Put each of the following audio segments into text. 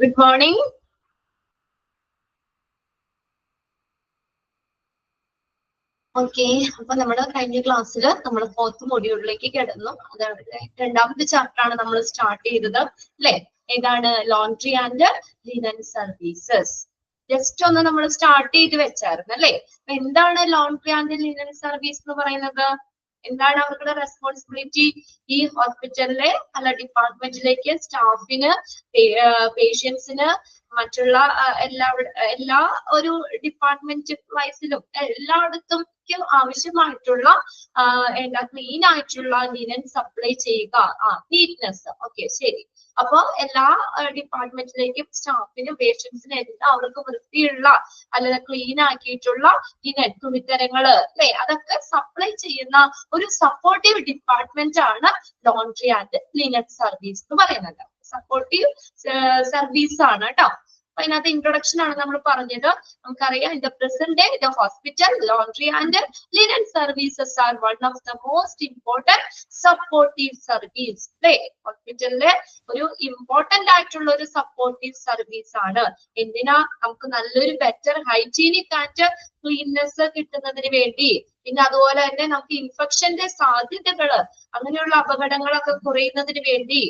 Good morning. Okay, അപ്പൊ നമ്മുടെ കഴിഞ്ഞ ക്ലാസ്സിൽ നമ്മൾ 4th മൊഡ്യൂളിലേക്ക് കിടന്നു. അതാണ് രണ്ടാമത്തെ ചാപ്റ്റർ ആണ് നമ്മൾ സ്റ്റാർട്ട് ചെയ്തത് അല്ലെ? ഏതാണ്? Laundry and linen services. Just ഒന്ന് നമ്മൾ സ്റ്റാർട്ട് ചെയ്ത് വെച്ചായിരുന്നു അല്ലെ? അപ്പൊ എന്താണ് ലോണ്ട്രി ആൻഡ് ലിനൻ സർവീസ് എന്ന് പറയുന്നത്? എന്താണ് അവരുടെ റെസ്പോൺസിബിലിറ്റി? ഈ ഹോസ്പിറ്റലിലെ പല ഡിപ്പാർട്ട്മെന്റിലേക്ക് സ്റ്റാഫിന്, പേഷ്യൻസിന്, മറ്റുള്ള എല്ലാ ഒരു ഡിപ്പാർട്ട്മെന്റ് വൈസിലും എല്ലായിടത്തും ആവശ്യമായിട്ടുള്ള എന്താ ക്ലീൻ ആയിട്ടുള്ള ലിനൻ സപ്ലൈ ചെയ്യുക. നീറ്റ്നെസ്. ഓക്കെ, ശരി. അപ്പൊ എല്ലാ ഡിപ്പാർട്ട്മെന്റിലേക്കും സ്റ്റാഫിനും പേഷ്യൻസിനും എല്ലാവർക്കും വൃത്തിയുള്ള അല്ലെങ്കിൽ ക്ലീൻ ആക്കിയിട്ടുള്ള ലിനൻ തുണിത്തരങ്ങള് അല്ലെ, അതൊക്കെ സപ്ലൈ ചെയ്യുന്ന ഒരു സപ്പോർട്ടീവ് ഡിപ്പാർട്ട്മെന്റ് ആണ് ലോണ്ട്രി ആൻഡ് ലിനൻ സർവീസ് എന്ന് പറയുന്നത്. സപ്പോർട്ടീവ് സർവീസ് ആണ് കേട്ടോ. അപ്പൊ അതിനകത്ത് ഇൻട്രൊഡക്ഷൻ ആണ് നമ്മൾ പറഞ്ഞത്. നമുക്കറിയാം, in the present day the hospital laundry and linen services are one of the most important supportive service. അല്ലെ, ഹോസ്പിറ്റലിലെ ഒരു ഇമ്പോർട്ടന്റ് ആയിട്ടുള്ള ഒരു സപ്പോർട്ടീവ് സർവീസ് ആണ്. എന്തിനാ? നമുക്ക് നല്ലൊരു ബെറ്റർ ഹൈജീനിക് ആൻഡ് ക്ലീൻനെസ് കിട്ടുന്നതിന് വേണ്ടി, പിന്നെ അതുപോലെ തന്നെ നമുക്ക് ഇൻഫെക്ഷന്റെ സാധ്യതകള്, അങ്ങനെയുള്ള അപകടങ്ങളൊക്കെ കുറയുന്നതിന് വേണ്ടി,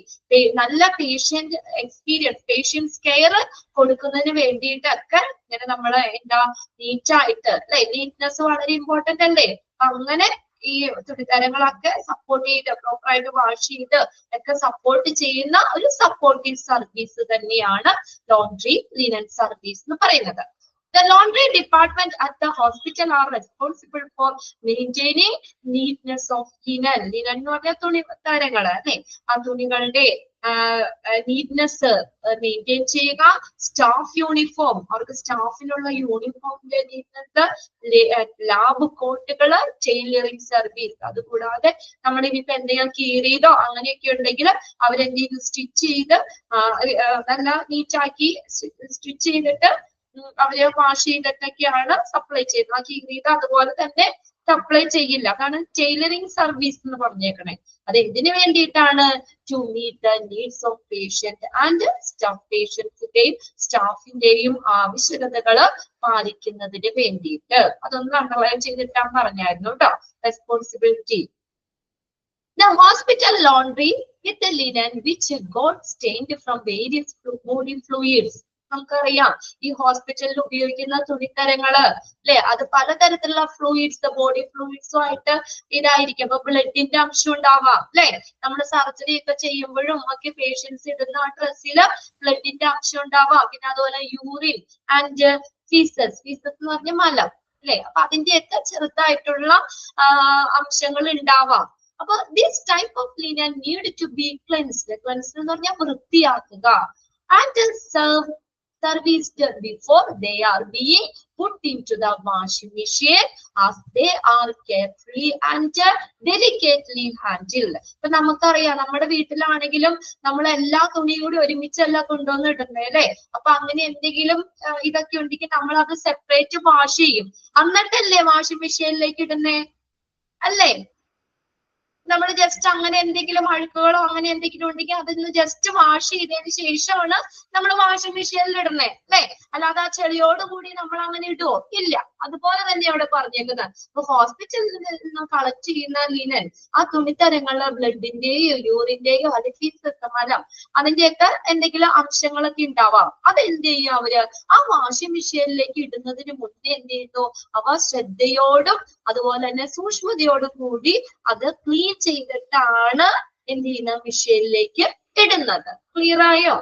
നല്ല പേഷ്യന്റ് എക്സ്പീരിയൻസ്, പേഷ്യൻസ് കെയർ കൊടുക്കുന്നതിന് വേണ്ടിയിട്ടൊക്കെ ഇങ്ങനെ നമ്മള് എന്താ നീറ്റായിട്ട് അല്ലെ, നീറ്റ്നെസ് വളരെ ഇമ്പോർട്ടന്റ് അല്ലേ? അങ്ങനെ ഈ തുണിത്തരങ്ങളൊക്കെ സപ്പോർട്ട് ചെയ്ത് പ്രോപ്പറായിട്ട് വാഷ് ചെയ്ത് ഒക്കെ സപ്പോർട്ട് ചെയ്യുന്ന ഒരു സപ്പോർട്ടീവ് സർവീസ് തന്നെയാണ് ലോണ്ട്രി ലിനൻ സർവീസ് എന്ന് പറയുന്നത്. The laundry department at the hospital are responsible for maintaining neatness of linen. Linen എന്ന് പറഞ്ഞാൽ തുണിത്തരങ്ങള് അല്ലെ, ആ തുണികളുടെ നീറ്റ്നെസ് മെയിൻറ്റെയിൻ ചെയ്യുക. സ്റ്റാഫ് യൂണിഫോം, അവർക്ക് സ്റ്റാഫിനുള്ള യൂണിഫോമിന്റെ നീറ്റ്നെസ്, ലാബ് കോട്ടുകള്, ടൈലറിംഗ് സർവീസ്. അതുകൂടാതെ നമ്മൾ ഇനിയിപ്പോ എന്തെങ്കിലും കീറിയതോ അങ്ങനെയൊക്കെ ഉണ്ടെങ്കിൽ അവരെന്തെങ്കിലും സ്റ്റിച്ച് ചെയ്ത് നല്ല നീറ്റാക്കി സ്റ്റിച്ച് ചെയ്തിട്ട് അവരെ വാഷ് ചെയ്തിട്ടൊക്കെയാണ് സപ്ലൈ ചെയ്യുന്നത്. ആ കീറിയത് അതുപോലെ തന്നെ സപ്ലൈ ചെയ്യില്ല. അതാണ് ടൈലറിംഗ് സർവീസ് എന്ന് പറഞ്ഞേക്കണേ. അത് എന്തിനു വേണ്ടിയിട്ടാണ്? To meet the needs of patient and staff. പേഷ്യൻസിന്റെയും സ്റ്റാഫിന്റെയും ആവശ്യകതകള് പാലിക്കുന്നതിന് വേണ്ടിയിട്ട്. അതൊന്ന് അണ്ടർലൈൻ ചെയ്തിട്ടാണ് പറഞ്ഞായിരുന്നു കേട്ടോ. Responsibility. The hospital laundry with the linen which got stained from various body fluids. നമുക്കറിയാം, ഈ ഹോസ്പിറ്റലിൽ ഉപയോഗിക്കുന്ന തുണിത്തരങ്ങള് അല്ലെ, അത് പലതരത്തിലുള്ള ഫ്ലൂയിഡ്സ്, ബോഡി ഫ്ലൂയിഡ്സും ആയിട്ട് ഇതായിരിക്കും. അപ്പൊ ബ്ലഡിന്റെ അംശം ഉണ്ടാവാം അല്ലെ. നമ്മൾ സർജറി ഒക്കെ ചെയ്യുമ്പോഴും ഒക്കെ പേഷ്യൻസ് ഇടുന്ന ആ ഡ്രസ്സിൽ ബ്ലഡിന്റെ അംശം ഉണ്ടാവാം. പിന്നെ അതുപോലെ യൂറിൻ ആൻഡ് ഫീസസ്. ഫീസസ് എന്ന് പറഞ്ഞ മലം അല്ലെ. അപ്പൊ അതിന്റെയൊക്കെ ചെറുതായിട്ടുള്ള അംശങ്ങൾ ഉണ്ടാവാം. അപ്പൊ this type of linen need to be cleansed. Cleansed എന്ന് പറഞ്ഞാൽ വൃത്തിയാക്കുക. And serviced before they are being put into the washing machine, as they are carefully and delicately handled. ഇപ്പൊ നമുക്കറിയാം, നമ്മുടെ വീട്ടിലാണെങ്കിലും നമ്മൾ എല്ലാ തുണിയും കൂടി ഒരുമിച്ചല്ല കൊണ്ടുവന്ന് ഇടുന്നത് അല്ലെ. അപ്പൊ അങ്ങനെ എന്തെങ്കിലും ഇതൊക്കെ ഉണ്ടെങ്കിൽ നമ്മൾ അത് സെപ്പറേറ്റ് വാഷ് ചെയ്യും. എന്നിട്ടല്ലേ വാഷിംഗ് മെഷീനിലേക്ക് ഇടുന്നേ അല്ലേ? നമ്മൾ ജസ്റ്റ് അങ്ങനെ എന്തെങ്കിലും അഴുക്കുകളോ അങ്ങനെ എന്തെങ്കിലും ഉണ്ടെങ്കിൽ അതൊന്ന് ജസ്റ്റ് വാഷ് ചെയ്തതിന് ശേഷമാണ് നമ്മൾ വാഷിംഗ് മെഷീനിൽ ഇടുന്നേ അല്ലെ. അല്ലാതെ ആ ചെളിയോടുകൂടി നമ്മൾ അങ്ങനെ ഇടുവോ? ഇല്ല. അതുപോലെ തന്നെ അവിടെ പറഞ്ഞേക്കുന്നത്. അപ്പൊ ഹോസ്പിറ്റലിൽ നിന്ന് കളക്ട് ചെയ്യുന്ന ലിനൻ, ആ തുണിത്തരങ്ങള് ബ്ലഡിന്റെയോ യൂറിന്റെയോ അല്ലെങ്കിൽ മലം, അതിന്റെയൊക്കെ എന്തെങ്കിലും അംശങ്ങളൊക്കെ ഉണ്ടാവാം. അത് എന്ത് ചെയ്യും അവര്? ആ വാഷിംഗ് മെഷീനിലേക്ക് ഇടുന്നതിന് മുന്നേ എന്ത് ചെയ്യുന്നു? അവ ശ്രദ്ധയോടും അതുപോലെ തന്നെ സൂക്ഷ്മതയോടും കൂടി അത് ക്ലീൻ ചെയ്തിട്ടാണ് എന്ത് ചെയ്യുന്ന മെഷീനിലേക്ക് ഇടുന്നത്. ക്ലിയർ ആയോ?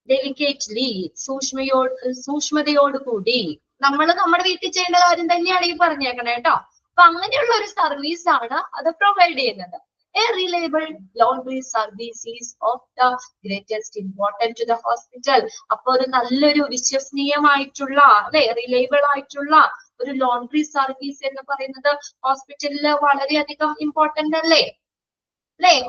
ഡെലിക്കേറ്റ്ലി, സൂക്ഷ്മതയോടുകൂടി നമ്മൾ നമ്മുടെ വീട്ടിൽ ചെയ്യേണ്ട കാര്യം തന്നെയാണ് ഈ പറഞ്ഞേക്കണേ കേട്ടോ. അപ്പൊ അങ്ങനെയുള്ള ഒരു സർവീസ് ആണ് അത് പ്രൊവൈഡ് ചെയ്യുന്നത്. A reliable laundry service is of the greatest importance to the hospital. അപ്പൊ ഒരു നല്ലൊരു വിശ്വസനീയമായിട്ടുള്ള അല്ലെ, റിലയബിൾ ആയിട്ടുള്ള ഒരു ലോണ്ട്രി സർവീസ് എന്ന് പറയുന്നത് ഹോസ്പിറ്റലില് വളരെയധികം ഇമ്പോർട്ടന്റ് അല്ലേ?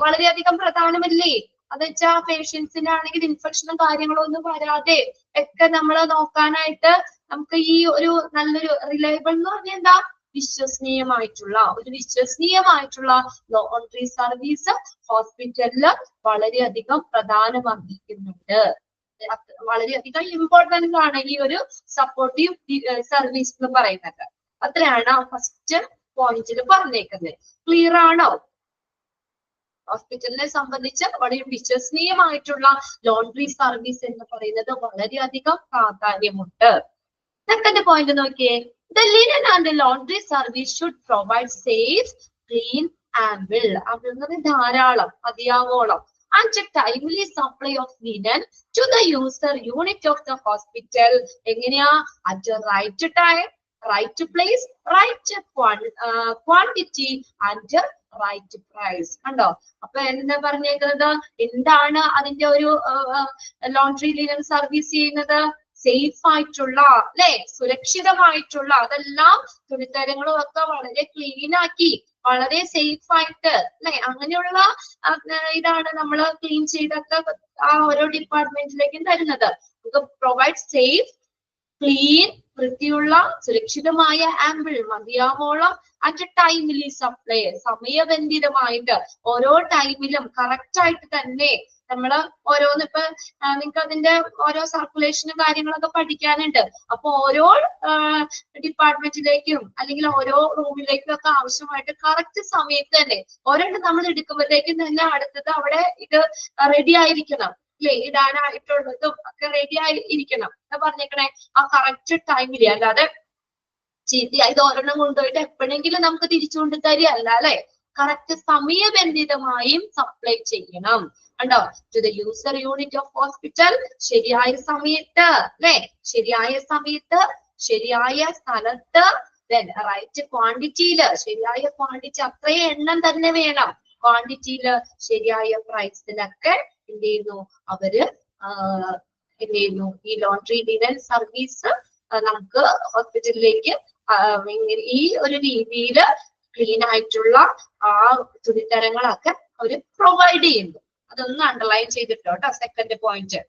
വളരെയധികം പ്രധാനമല്ലേ? അത് വെച്ചാൽ പേഷ്യൻസിനാണെങ്കിൽ ഇൻഫെക്ഷനും കാര്യങ്ങളും ഒന്നും വരാതെ ഒക്കെ നമ്മൾ നോക്കാനായിട്ട് നമുക്ക് ഈ ഒരു നല്ലൊരു റിലയബിൾ എന്ന് പറഞ്ഞാൽ എന്താ? വിശ്വസനീയമായിട്ടുള്ള ലോണ്ടറി സർവീസ് ഹോസ്പിറ്റലില് വളരെയധികം പ്രാധാന്യം അർഹിക്കുന്നുണ്ട്. വളരെയധികം ഇമ്പോർട്ടൻസ് ആണ് ഈ ഒരു സപ്പോർട്ടീവ് സർവീസ് എന്ന് പറയുന്നത്. അത്രയാണ് ഫസ്റ്റ് പോയിന്റിൽ പറഞ്ഞേക്കുന്നത്. ക്ലിയർ ആണോ? ഹോസ്പിറ്റലിനെ സംബന്ധിച്ച് വളരെ വിശ്വസനീയമായിട്ടുള്ള ലോണ്ടറി സർവീസ് എന്ന് പറയുന്നത് വളരെയധികം പ്രാധാന്യമുണ്ട്. സെക്കൻഡ് പോയിന്റ് നോക്കിയേ. The linen and the laundry service should provide safe, clean, ample. അതെന്നത് ധാരാളം, മതിയാവോളം and a timely supply of linen to the user unit of the hospital. എങ്ങനെയാ? At the right time, right place, right quantity and right price. കണ്ടോ? അപ്പൊ എന്താ പറഞ്ഞേക്കുന്നത്? എന്താണ് അതിന്റെ ഒരു laundry linen service ചെയ്യുന്നത്? സേഫ് ആയിട്ടുള്ള, അല്ലെ, സുരക്ഷിതമായിട്ടുള്ള, അതെല്ലാം തുണിത്തരങ്ങളും ഒക്കെ വളരെ ക്ലീൻ ആക്കി വളരെ സേഫ് ആയിട്ട്, അല്ലെ, അങ്ങനെയുള്ള ഇതാണ് നമ്മൾ ക്ലീൻ ചെയ്തൊക്കെ ആ ഓരോ ഡിപ്പാർട്ട്മെന്റിലേക്കും തരുന്നത്. പ്രൊവൈഡ് സേഫ്, ക്ലീൻ, വൃത്തിയുള്ള, സുരക്ഷിതമായ, ആംബിൾ, മതിയാവോളം, അറ്റ് ടൈംലി സപ്ലൈ, സമയബന്ധിതമായിട്ട് ഓരോ ടൈമിലും കറക്റ്റ് ആയിട്ട് തന്നെ നമ്മള് ഓരോന്ന് ഇപ്പൊ നിങ്ങൾക്ക് അതിന്റെ ഓരോ സർക്കുലേഷനും കാര്യങ്ങളൊക്കെ പഠിക്കാനുണ്ട്. അപ്പൊ ഓരോ ഡിപ്പാർട്ട്മെന്റിലേക്കും അല്ലെങ്കിൽ ഓരോ റൂമിലേക്കും ഒക്കെ ആവശ്യമായിട്ട് കറക്റ്റ് സമയത്ത് തന്നെ ഓരോന്നും നമ്മൾ എടുക്കുമ്പോഴത്തേക്കും തന്നെ അടുത്തത് അവിടെ ഇത് റെഡി ആയിരിക്കണം, അല്ലെ, ഇടാനായിട്ടുള്ളതും ഒക്കെ റെഡി ആയിരിക്കണം എന്ന് പറഞ്ഞേക്കണേ. ആ കറക്റ്റ് ടൈമില്, അല്ലാതെ ചീത്തയായി ഇത് ഒരെണ്ണം കൊണ്ടുപോയിട്ട് എപ്പോഴെങ്കിലും നമുക്ക് തിരിച്ചു കൊണ്ട് തരികയല്ല, അല്ലെ, കറക്റ്റ് സമയബന്ധിതമായും സപ്ലൈ ചെയ്യണം. കണ്ടോ? To the user unit of hospital, ശരിയായ സമയത്ത്, അല്ലെ, ശരിയായ സമയത്ത് ശരിയായ സ്ഥലത്ത്, ദെൻ റൈറ്റ് ക്വാണ്ടിറ്റിയില്, ശരിയായ ക്വാണ്ടിറ്റി, അത്രയും എണ്ണം തന്നെ വേണം, ക്വാണ്ടിറ്റിയില് ശരിയായ പ്രൈസിലൊക്കെ എന്ത് ചെയ്യുന്നു അവര് എന്ത് ചെയ്യുന്നു ഈ ലോണ്ടറി ലിനൻ സർവീസ് നമുക്ക് ഹോസ്പിറ്റലിലേക്ക് ഈ ഒരു രീതിയിൽ ക്ലീൻ ആയിട്ടുള്ള ആ തുണിത്തരങ്ങളൊക്കെ അവര് പ്രൊവൈഡ് ചെയ്യുന്നു. അതൊന്ന് അണ്ടർലൈൻ ചെയ്തിട്ടോ കേട്ടോ. Second point,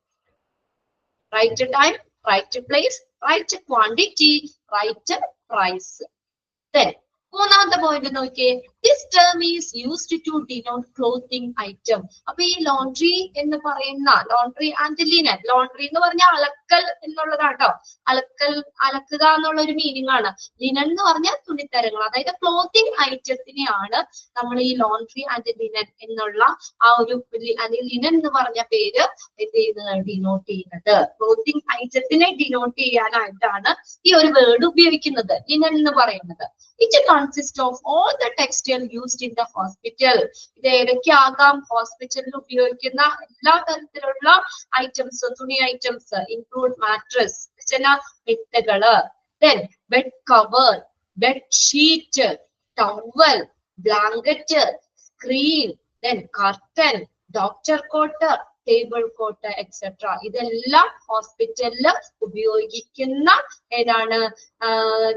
right time, right place, right quantity, right price. Then മൂന്നാമത്തെ പോയിന്റ് നോക്കിയേ. This term is used to denote clothing item. അപ്പൊ ഈ ലോണ്ടറി എന്ന് പറയുന്ന, ലോണ്ടറി ആൻഡ് ലിനൻ, ലോണ്ടറി എന്ന് പറഞ്ഞാൽ അലക്കൽ എന്നുള്ളതാട്ടോ, അലക്കുക എന്നുള്ള ഒരു മീനിങ് ആണ്. ലിനൻ എന്ന് പറഞ്ഞാൽ തുണിത്തരങ്ങൾ, അതായത് ക്ലോത്തിങ് ഐറ്റത്തിനെയാണ് നമ്മൾ ഈ ലോണ്ടറി ആൻഡ് ലിനൻ എന്നുള്ള ആ ഒരു, അല്ലെങ്കിൽ ലിനൻ എന്ന് പറഞ്ഞ പേര് എന്ത് ചെയ്യുന്നത്, ഡിനോട്ട് ചെയ്യുന്നത്. ക്ലോത്തിങ് ഐറ്റത്തിനെ ഡിനോട്ട് ചെയ്യാനായിട്ടാണ് ഈ ഒരു വേർഡ് ഉപയോഗിക്കുന്നത്, ലിനൻ എന്ന് പറയുന്നത്. It consist of all the textile used in the hospital. ഇത് ഏതൊക്കെയാകാം? ഹോസ്പിറ്റലിൽ ഉപയോഗിക്കുന്ന എല്ലാ തരത്തിലുള്ള ഐറ്റംസ്, തുണി ഐറ്റംസ്, ഇൻക്ലൂഡ് മാട്രസ്, ചില മെത്തകള്, then bed cover, bed sheet, towel, blanket, screen, then curtain, doctor coat, table coat, etcetera. ഇതെല്ലാം ഹോസ്പിറ്റലില് ഉപയോഗിക്കുന്ന ഏതാണ്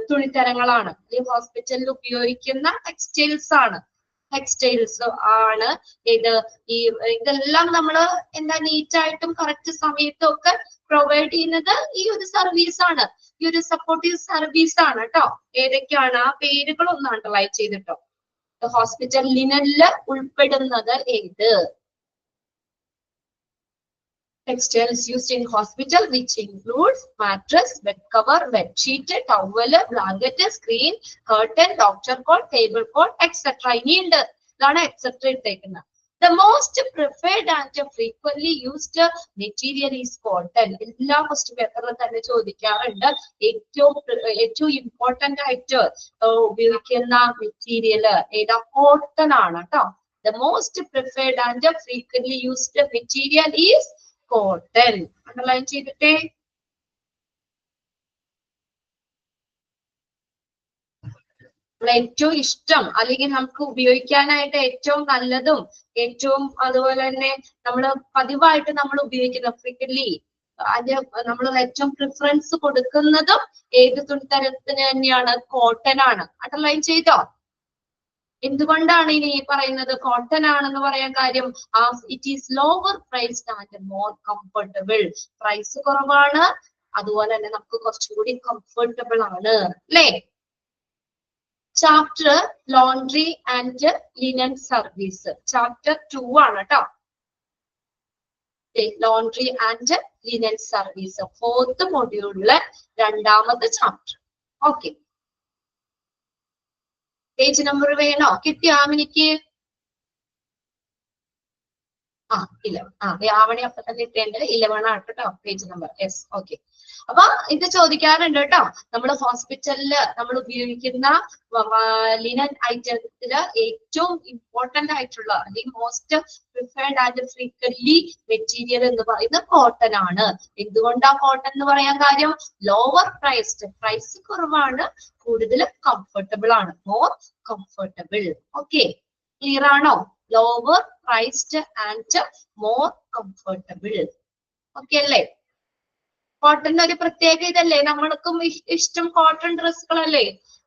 തുണിത്തരങ്ങളാണ്, അല്ലെങ്കിൽ ഹോസ്പിറ്റലിൽ ഉപയോഗിക്കുന്ന ടെക്സ്റ്റൈൽസ് ആണ്. ഇതെല്ലാം നമ്മള് എന്താ നീറ്റായിട്ടും കറക്റ്റ് സമയത്തും ഒക്കെ പ്രൊവൈഡ് ചെയ്യുന്നത് ഈ ഒരു സർവീസ് ആണ്, ഈ ഒരു സപ്പോർട്ടീവ് സർവീസ് ആണ് കേട്ടോ. ഏതൊക്കെയാണ് ആ പേരുകൾ ഒന്ന് അണ്ടർലൈൻ ചെയ്തിട്ടോ. ഹോസ്പിറ്റൽ ലിനനില് ഉൾപ്പെടുന്നത് ഏത്? Textiles used in hospital, which includes mattress, bed cover, bed sheet, towel, blanket, screen, curtain, doctor coat, table coat, etc. ഇനിയുണ്ട്, ഇതാണ് etc ഇട്ടേക്കുന്നത്. The most preferred and frequently used material is cotton. എല്ലാ question പേപ്പറിലും തന്നെ ചോദിക്കാറുണ്ട്. ഏറ്റവും important ആയിട്ട് ഉപയോഗിക്കുന്ന material ഏതാ? കോട്ടൺ ആണ് കേട്ടോ. The most preferred and frequently used material is cotton. Underline ചെയ്തിട്ടേ. ഏറ്റവും ഇഷ്ടം അല്ലെങ്കിൽ നമുക്ക് ഉപയോഗിക്കാനായിട്ട് ഏറ്റവും നല്ലതും ഏറ്റവും അതുപോലെ തന്നെ നമ്മൾ പതിവായിട്ട് നമ്മൾ ഉപയോഗിക്കുന്ന ഫ്രീക്വന്റ്ലി നമ്മൾ ഏറ്റവും പ്രിഫറൻസ് കൊടുക്കുന്നതും ഏത് തുണിത്തരത്തിന് തന്നെയാണ്? കോട്ടൺ ആണ്. അണ്ടർലൈൻ ചെയ്തോ? എന്തുകൊണ്ടാണ് ഇനി പറയുന്നത് കോട്ടൺ ആണെന്ന് പറയാൻ കാര്യം? It is lower priced and more comfortable. Price കുറവാണ്, അതുപോലെ തന്നെ നമുക്ക് കുറച്ചുകൂടി കംഫർട്ടബിൾ ആണ്, അല്ലേ? Chapter laundry and linen service, chapter 2 ആണ് കേട്ടോ. Laundry and linen service, 4th മൊഡ്യൂളിലെ 2ാമത്തെ ചാപ്റ്റർ. ഓക്കെ, പേജ് നമ്പർ വേണോ? കിട്ടിയോ ആമിനിക്ക്? ആവണി അപ്പൊ തന്നെ ഇട്ടേണ്ടത് 11 ആണ് കേട്ടോ പേജ് നമ്പർ. Yes, okay. അപ്പൊ ഇത് ചോദിക്കാറുണ്ട് കേട്ടോ. നമ്മൾ ഹോസ്പിറ്റലില് നമ്മൾ ഉപയോഗിക്കുന്ന ലിനൻ ഐറ്റംസില് ഏറ്റവും ഇമ്പോർട്ടന്റ് ആയിട്ടുള്ള അല്ലെങ്കിൽ most preferred and frequently material എന്ന് പറയുന്നത് കോട്ടൺ ആണ്. എന്തുകൊണ്ടാ കോട്ടൺ എന്ന് പറയാൻ കാര്യം? ലോവർ പ്രൈസ്ഡ്, പ്രൈസ് കുറവാണ്, കൂടുതൽ കംഫർട്ടബിൾ ആണ്, മോർ കംഫർട്ടബിൾ. ഓക്കെ, ക്ലിയർ ആണോ? Lower priced and more comfortable. Okay അല്ലേ? കോട്ടൺ ഒരു പ്രത്യേക ഇതല്ലേ, നമ്മൾക്കും ഇഷ്ടം കോട്ടൺ ഡ്രസ്സുകളല്ലേ.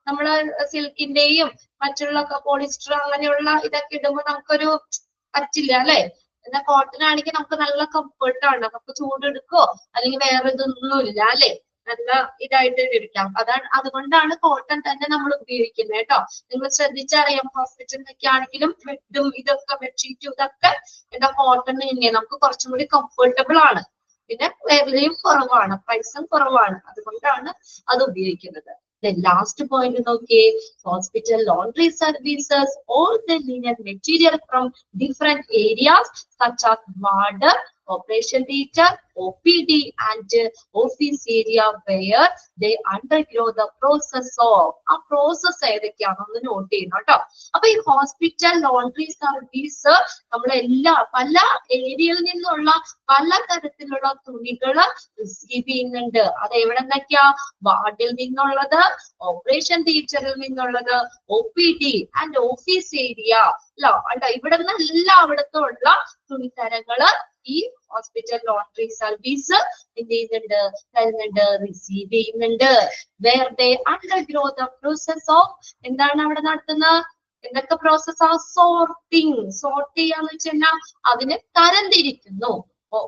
നമ്മള് സിൽക്കിന്റെയും മറ്റുള്ള പോളിസ്റ്റർ അങ്ങനെയുള്ള ഇതൊക്കെ ഇടുമ്പോൾ നമുക്കൊരു പറ്റില്ല അല്ലെ. എന്നാൽ കോട്ടൺ ആണെങ്കിൽ നമുക്ക് നല്ല കംഫർട്ടാണ്, നമുക്ക് ചൂടെടുക്കോ അല്ലെങ്കിൽ വേറെ ഇതൊന്നും ഇല്ല അല്ലെ, നല്ല ഇതായിട്ട് ഇരിക്കാം. അതുകൊണ്ടാണ് കോട്ടൺ തന്നെ നമ്മൾ ഉപയോഗിക്കുന്നത് കേട്ടോ. നിങ്ങൾ ശ്രദ്ധിച്ചറിയാം, ഹോസ്പിറ്റലിലൊക്കെ ആണെങ്കിലും ബെഡും ഇതൊക്കെ ബെഡ്ഷീറ്റും ഇതൊക്കെ എന്താ കോട്ടൺ തന്നെയാണ്, നമുക്ക് കുറച്ചും കൂടി കംഫർട്ടബിൾ ആണ്, പിന്നെ വിലയും കുറവാണ്, പ്രൈസും കുറവാണ്, അതുകൊണ്ടാണ് അത് ഉപയോഗിക്കുന്നത്. The last point നോക്കിയേ, hospital laundry services all the linen material from different areas such as ward, operation theatre, OPD and office area where they undergo the process of. ആ പ്രോസസ് ഏതൊക്കെയാണെന്ന് നോട്ട് ചെയ്യണം കേട്ടോ. അപ്പൊ ഈ ഹോസ്പിറ്റൽ ലോണ്ട്രി സർവീസ് നമ്മളെല്ലാ പല ഏരിയയിൽ നിന്നുള്ള പല തരത്തിലുള്ള തുണികള് റിസീവ് ചെയ്യുന്നുണ്ട്. അത് എവിടെ നിന്നൊക്കെയാ? വാർഡിൽ നിന്നുള്ളത്, ഓപ്പറേഷൻ തിയേറ്ററിൽ നിന്നുള്ളത്, OPD ആൻഡ് ഓഫീസ് ഏരിയ അല്ല, ഇവിടെ നിന്നെല്ലാം അവിടത്തെ ഉള്ള തുണിത്തരങ്ങള് ഈ ഹോസ്പിറ്റൽ ലോണ്ട്രി സർവീസ് എന്ത് ചെയ്യുന്നുണ്ട്? തരുന്നുണ്ട്, റിസീവ് ചെയ്യുന്നുണ്ട്. Where they undergo the process of. എന്താണ് അവിടെ നടത്തുന്നത്? എന്തൊക്കെ പ്രോസസ്? സോർട്ടിങ്. സോർട്ട് ചെയ്യാന്ന് വെച്ചാൽ അതിനെ തരംതിരിക്കുന്നു.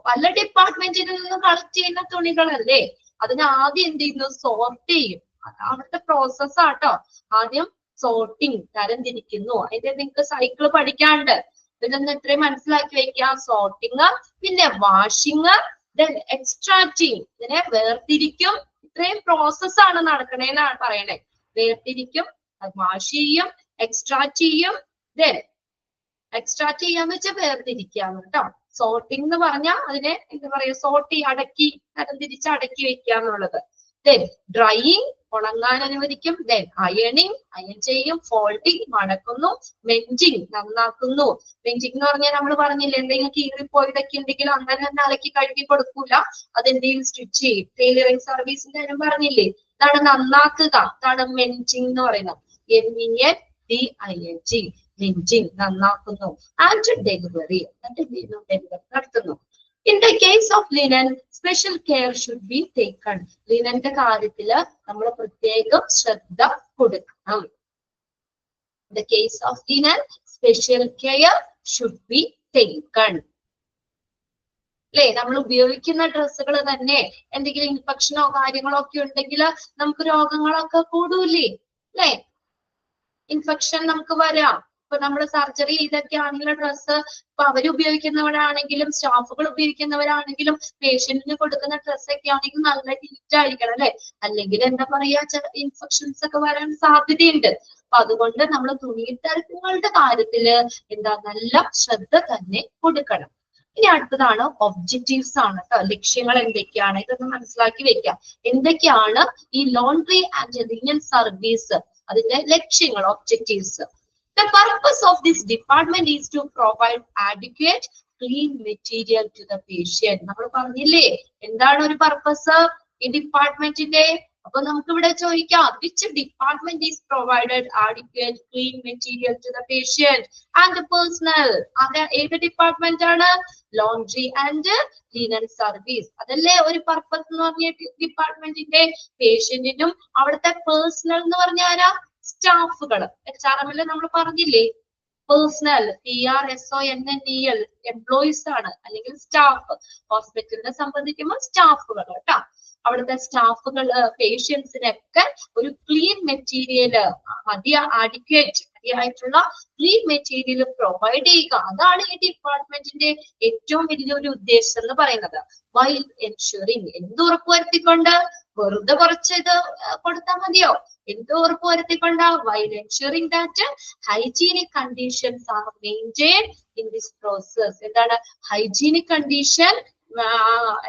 പല ഡിപ്പാർട്ട്മെന്റിൽ നിന്ന് കളക്ട് ചെയ്യുന്ന തുണികളല്ലേ, അതിന് ആദ്യം എന്ത് ചെയ്യുന്നു? സോർട്ട് ചെയ്യും. അവിടുത്തെ പ്രോസസ് ആട്ടോ. ആദ്യം സോർട്ടിങ്, തരംതിരിക്കുന്നു. അതിന്റെ നിങ്ങൾക്ക് സൈക്കിൾ പഠിക്കാണ്ട്, ഇതൊന്ന് ഇത്രയും മനസ്സിലാക്കി വെക്കുക. സോർട്ടിങ്, പിന്നെ വാഷിങ്, ദെൻ എക്സ്ട്രാക്റ്റിങ്, ഇതിനെ വേർതിരിക്കും. ഇത്രയും പ്രോസസ് ആണ് നടക്കണേന്നാണ് പറയണേ. വേർതിരിക്കും, വാഷ് ചെയ്യും, എക്സ്ട്രാക്ട് ചെയ്യും, ദെൻ എക്സ്ട്രാക്ട് ചെയ്യാന്ന് വെച്ചാൽ വേർതിരിക്കാന്ന് കേട്ടോ. സോർട്ടിങ് എന്ന് പറഞ്ഞാൽ അതിനെ എന്താ പറയാ, സോർട്ട് അടക്കി തരംതിരിച്ച് അടക്കി വെക്കുക എന്നുള്ളത്. ദെൻ ഡ്രൈയിങ്, ഉണങ്ങാൻ അനുവദിക്കും. ദെൻ അയണിങ്, അയൺ ചെയ്യും. ഫോൾഡിങ്, മടക്കുന്നു. മെഞ്ചിങ്, നന്നാക്കുന്നു. മെഞ്ചിങ് എന്ന് പറഞ്ഞാൽ നമ്മൾ പറഞ്ഞില്ലേ, എന്തെങ്കിലും കീറിപ്പോയതൊക്കെ ഉണ്ടെങ്കിൽ അങ്ങനെ തന്നെ അലക്കി കഴുകി കൊടുക്കൂല, അതെന്തെങ്കിലും സ്റ്റിച്ച് ചെയ്യും. ടൈലറിംഗ് സർവീസിന്റെ കാര്യം പറഞ്ഞില്ലേ, ഇതാണ് നന്നാക്കുക, ഇതാണ് മെഞ്ചിങ് എന്ന് പറയുന്നത്. MENDING, മെഞ്ചിങ്, നന്നാക്കുന്നു. ആൻഡ് ഡെലിവറി, ഡെലിവറി നടത്തുന്നു. In the case of linen, special care should be taken. ലിനന്റെ കാര്യത്തില് നമ്മൾ പ്രത്യേകം ശ്രദ്ധ കൊടുക്കണം. In the case of linen, special care should be taken. അല്ലെ, നമ്മൾ ഉപയോഗിക്കുന്ന ഡ്രസ്സുകൾ തന്നെ എന്തെങ്കിലും ഇൻഫെക്ഷനോ കാര്യങ്ങളോ ഒക്കെ ഉണ്ടെങ്കിൽ നമുക്ക് രോഗങ്ങളൊക്കെ കൂടൂലേ അല്ലെ, ഇൻഫെക്ഷൻ നമുക്ക് വരാം. ഇപ്പൊ നമ്മൾ സർജറി ചെയ്തൊക്കെ ആണെങ്കിലും ഡ്രസ്സ് ഇപ്പൊ അവരുപയോഗിക്കുന്നവരാണെങ്കിലും സ്റ്റാഫുകൾ ഉപയോഗിക്കുന്നവരാണെങ്കിലും പേഷ്യന്റിന് കൊടുക്കുന്ന ഡ്രസ്സൊക്കെ ആണെങ്കിൽ നല്ല നീറ്റ് ആയിരിക്കണം അല്ലെ, അല്ലെങ്കിൽ എന്താ പറയാ, ഇൻഫെക്ഷൻസ് ഒക്കെ വരാൻ സാധ്യതയുണ്ട്. അപ്പൊ അതുകൊണ്ട് നമ്മൾ തുണിത്തരങ്ങളുടെ കാര്യത്തില് എന്താ നല്ല ശ്രദ്ധ തന്നെ കൊടുക്കണം. ഇനി അടുത്തതാണ് ഒബ്ജക്റ്റീവ്സ് ആണ് കേട്ടോ. ലക്ഷ്യങ്ങൾ എന്തൊക്കെയാണ് ഇതൊന്ന് മനസ്സിലാക്കി വെക്കാം. എന്തൊക്കെയാണ് ഈ ലോണ്ട്രി ആൻഡ് ലിനൻ സർവീസ്, അതിന്റെ ലക്ഷ്യങ്ങൾ, objectives. The purpose of this department is to provide adequate clean material to the patient. നമ്മൾ പറഞ്ഞില്ലേ എന്താണ് ഒരു പർപ്പസ് ഈ ഡിപ്പാർട്ട്മെന്റിന്റെ. അപ്പൊ നമുക്ക് ഇവിടെ ചോദിക്കാം, which department is provided adequate clean material to the patient and the personnel. അത് ഏത് ഡിപ്പാർട്ട്മെന്റ് ആണ്? Laundry and linen service. അതല്ലേ ഒരു പർപ്പസ് എന്ന് പറഞ്ഞ ഡിപ്പാർട്ട്മെന്റിന്റെ. പേഷ്യന്റിനും അവിടുത്തെ പേഴ്സണൽ എന്ന് പറഞ്ഞാൽ സ്റ്റാഫുകൾ. HRM നമ്മൾ പറഞ്ഞില്ലേ പേഴ്സണൽ, PRSONNEL, എംപ്ലോയീസ് ആണ് അല്ലെങ്കിൽ സ്റ്റാഫ്. ഹോസ്പിറ്റലിനെ സംബന്ധിക്കുമ്പോൾ സ്റ്റാഫുകൾ കേട്ടോ. അവിടുത്തെ സ്റ്റാഫുകള് പേഷ്യൻസിനൊക്കെ ഒരു ക്ലീൻ മെറ്റീരിയൽ മതിയായിട്ടുള്ള ക്ലീൻ മെറ്റീരിയൽ പ്രൊവൈഡ് ചെയ്യുക. അതാണ് ഈ ഡിപ്പാർട്ട്മെന്റിന്റെ ഏറ്റവും വലിയൊരു ഉദ്ദേശം എന്ന് പറയുന്നത്. വൈൽ എൻഷുറിങ്, എന്ത് ഉറപ്പുവരുത്തിക്കൊണ്ട്, വെറുതെ കുറച്ച് ഇത് കൊടുത്താൽ മതിയോ, എന്ത് ഉറപ്പുവരുത്തിക്കൊണ്ട്, while ensuring that hygienic conditions are maintain in this process. എന്താണ് ഹൈജീനിക് കണ്ടീഷൻ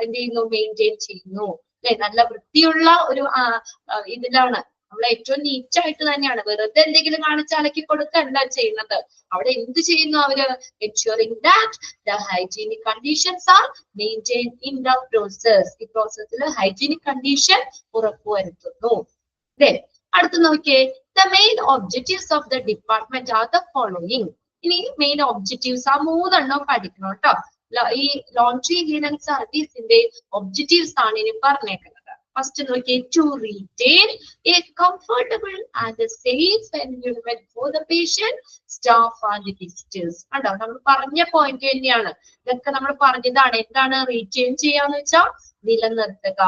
എന്ത് ചെയ്യുന്നു, മെയിൻറ്റെയിൻ ചെയ്യുന്നു അല്ലെ. നല്ല വൃത്തിയുള്ള ഒരു ഇതിലാണ് നമ്മൾ ഏറ്റവും നീറ്റ് ആയിട്ട് തന്നെയാണ്, വെറുതെ എന്തെങ്കിലും കാണിച്ചാലക്കി കൊടുക്കല്ല ചെയ്യുന്നത്. അവിടെ എന്ത് ചെയ്യുന്നു അവര്, ensuring that the hygienic conditions are maintain in the process. ഈ പ്രോസസ്സിൽ ഹൈജീനിക് കണ്ടീഷൻ ഉറപ്പുവരുത്തുന്നു. അടുത്ത് നോക്കിയേ, the main objectives of the department R the following. ഇനി മെയിൻ ഒബ്ജക്റ്റീവ്സ് ആ 3 പഠിക്കണം കേട്ടോ. ഈ ലോണ്ടറി ലിനൻ സർവീസിന്റെ ഒബ്ജക്റ്റീവ്സ് ആണ് ഇനി പറഞ്ഞേക്കുന്നത്. ഫസ്റ്റ് നോക്കിയേ, to retain a comfortable and safe environment for the patient, staff and visitors. കണ്ടോ, നമ്മൾ പറഞ്ഞ പോയിന്റ് തന്നെയാണ്. ഇതൊക്കെ നമ്മൾ പറഞ്ഞതാണ്. എന്താണ് റീറ്റെയിൻ ചെയ്യാന്ന് വെച്ചാൽ നിലനിർത്തുക.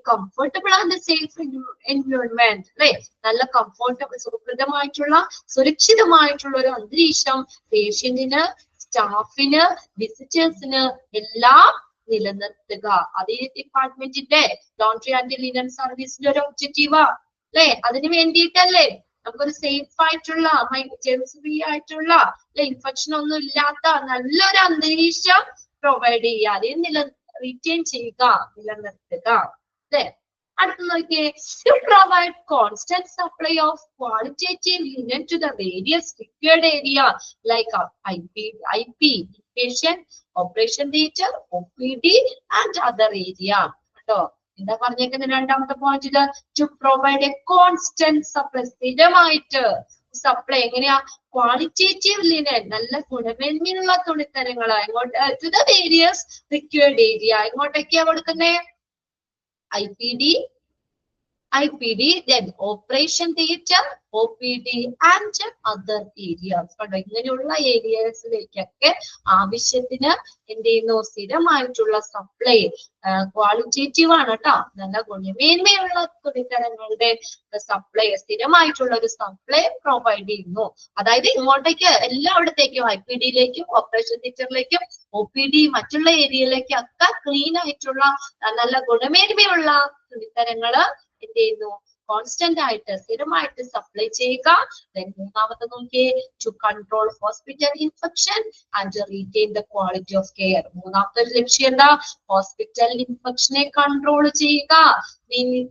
കംഫർട്ടബിൾ ആൻഡ് സേഫ് എൻവയോൺമെന്റ് അല്ലെ, നല്ല കംഫർട്ടബിൾ സുഖപ്രദമായിട്ടുള്ള സുരക്ഷിതമായിട്ടുള്ള ഒരു അന്തരീക്ഷം പേഷ്യന്റിന്, സ്റ്റാഫിന്, വിസിറ്റേഴ്സിന് എല്ലാം നിലനിർത്തുക. അത് ഈ ഡിപ്പാർട്ട്മെന്റിന്റെ ലോണ്ടറി ആൻഡ് ലിനൻ സർവീസിന്റെ ഒരു ഒബ്ജക്റ്റീവാ അല്ലെ. അതിന് വേണ്ടിയിട്ടല്ലേ നമുക്കൊരു സേഫ് ആയിട്ടുള്ള, ജെംസ് ഫ്രീ ആയിട്ടുള്ള, ഇൻഫെക്ഷൻ ഒന്നും ഇല്ലാത്ത നല്ലൊരു അന്തരീക്ഷം പ്രൊവൈഡ് ചെയ്യുക. അതിൽ റീറ്റെയിൻ ചെയ്യുക, നിലനിർത്തുക അല്ലെ. അടുത്ത് നോക്കിയേ, to provide constant supply of qualitative linen to the various required area like IP, patient, operation theatre, OPD and other area. കേട്ടോ, എന്താ പറഞ്ഞേക്കുന്നത് രണ്ടാമത്തെ പോയിന്റില്, to provide a constant supply, സ്ഥിരമായിട്ട് സപ്ലൈ. എങ്ങനെയാ, ക്വാളിറ്റേറ്റീവ് ലിനൻ, നല്ല ഗുണമേന്മയുള്ള തുണിത്തരങ്ങള് എങ്ങോട്ട്, to the various required area. എങ്ങോട്ടൊക്കെയാ കൊടുക്കുന്നേ, IPD, then operation theatre, OPD and other areas. കണ്ടോ, ഇങ്ങനെയുള്ള ഏരിയസിലേക്കൊക്കെ ആവശ്യത്തിന് എന്ത് ചെയ്യുന്നു, സ്ഥിരമായിട്ടുള്ള സപ്ലൈ, ക്വാളിറ്റേറ്റീവ് ആണ് കേട്ടോ, നല്ല ഗുണമേന്മയുള്ള തുണിത്തരങ്ങളുടെ സപ്ലൈ, സ്ഥിരമായിട്ടുള്ള ഒരു സപ്ലൈ പ്രൊവൈഡ് ചെയ്യുന്നു. അതായത് ഇങ്ങോട്ടേക്ക് എല്ലായിടത്തേക്കും, IPDയിലേക്കും ഓപ്പറേഷൻ തിയേറ്ററിലേക്കും OPD മറ്റുള്ള ഏരിയയിലേക്കും ഒക്കെ ക്ലീൻ ആയിട്ടുള്ള നല്ല ഗുണമേന്മയുള്ള തുണിത്തരങ്ങള് എന്ത് ചെയ്യുന്നു, കോൺസ്റ്റന്റ് ആയിട്ട് സ്ഥിരമായിട്ട് സപ്ലൈ ചെയ്യുക. മൂന്നാമത്തെ നോക്കിയേ, to control hospital infection and retain the quality of care. മൂന്നാമത്തെ ഒരു ലക്ഷ്യം എന്താ, ഹോസ്പിറ്റൽ ഇൻഫെക്ഷനെ കൺട്രോൾ ചെയ്യുക,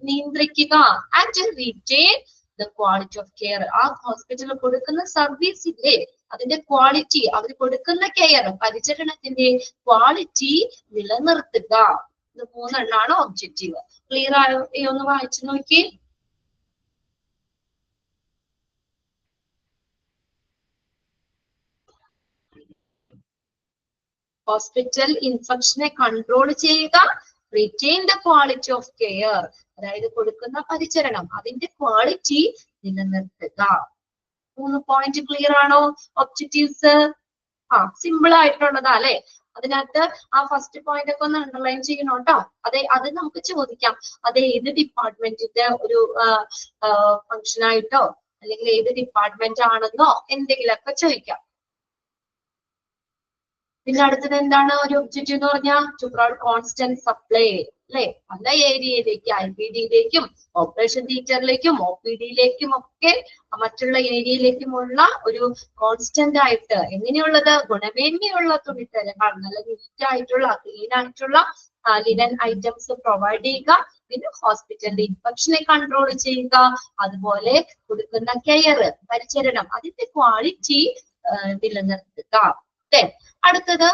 നിയന്ത്രിക്കുക. And retain the quality of care. ആ ഹോസ്പിറ്റലിൽ കൊടുക്കുന്ന സർവീസ് ഇല്ലേ, അതിന്റെ ക്വാളിറ്റി, അവർ കൊടുക്കുന്ന കെയർ, പരിചരണത്തിന്റെ ക്വാളിറ്റി നിലനിർത്തുക. ഇത് 3 ഒബ്ജക്റ്റീവ്. ക്ലിയർ ആയോ? ഒന്ന് വായിച്ചു നോക്കി. ഹോസ്പിറ്റൽ ഇൻഫെക്ഷനെ കൺട്രോൾ ചെയ്യുക, retain the quality of care, അതായത് കൊടുക്കുന്ന പരിചരണം അതിന്റെ ക്വാളിറ്റി നിലനിർത്തുക. 3 പോയിന്റ് ക്ലിയർ ആണോ? ഒബ്ജക്റ്റീവ്സ് സിമ്പിൾ ആയിട്ടുള്ളതാ അല്ലെ. അതിനകത്ത് ആ ഫസ്റ്റ് പോയിന്റ് ഒക്കെ ഒന്ന് അണ്ടർലൈൻ ചെയ്യണം കേട്ടോ. അത് നമുക്ക് ചോദിക്കാം, അത് ഏത് ഡിപ്പാർട്ട്മെന്റിന്റെ ഒരു ഫംഗ്ഷൻ ആയിട്ടോ അല്ലെങ്കിൽ ഏത് ഡിപ്പാർട്ട്മെന്റ് ആണെന്നോ എന്തെങ്കിലുമൊക്കെ ചോദിക്കാം. പിന്നെ അടുത്തത് എന്താണ് ഒരു ഒബ്ജക്റ്റീവ് എന്ന് പറഞ്ഞാൽ, ടു പ്രൊവൈഡ് കോൺസ്റ്റന്റ് സപ്ലൈ അല്ലെ, പല ഏരിയയിലേക്ക്, IPDയിലേക്കും ഓപ്പറേഷൻ തിയേറ്ററിലേക്കും OPDയിലേക്കും ഒക്കെ മറ്റുള്ള ഏരിയയിലേക്കുമുള്ള ഒരു കോൺസ്റ്റന്റ് ആയിട്ട് എങ്ങനെയുള്ളത്, ഗുണമേന്മയുള്ള തുണിത്തരങ്ങൾ, നല്ല നീറ്റ് ആയിട്ടുള്ള ക്ലീൻ ആയിട്ടുള്ള ലിനൻ ഐറ്റംസ് പ്രൊവൈഡ് ചെയ്യുക. പിന്നെ ഹോസ്പിറ്റലിന്റെ ഇൻഫെക്ഷനെ കൺട്രോൾ ചെയ്യുക, അതുപോലെ കൊടുക്കുന്ന കെയർ, പരിചരണം അതിന്റെ ക്വാളിറ്റി നിലനിർത്തുക. അടുത്തത്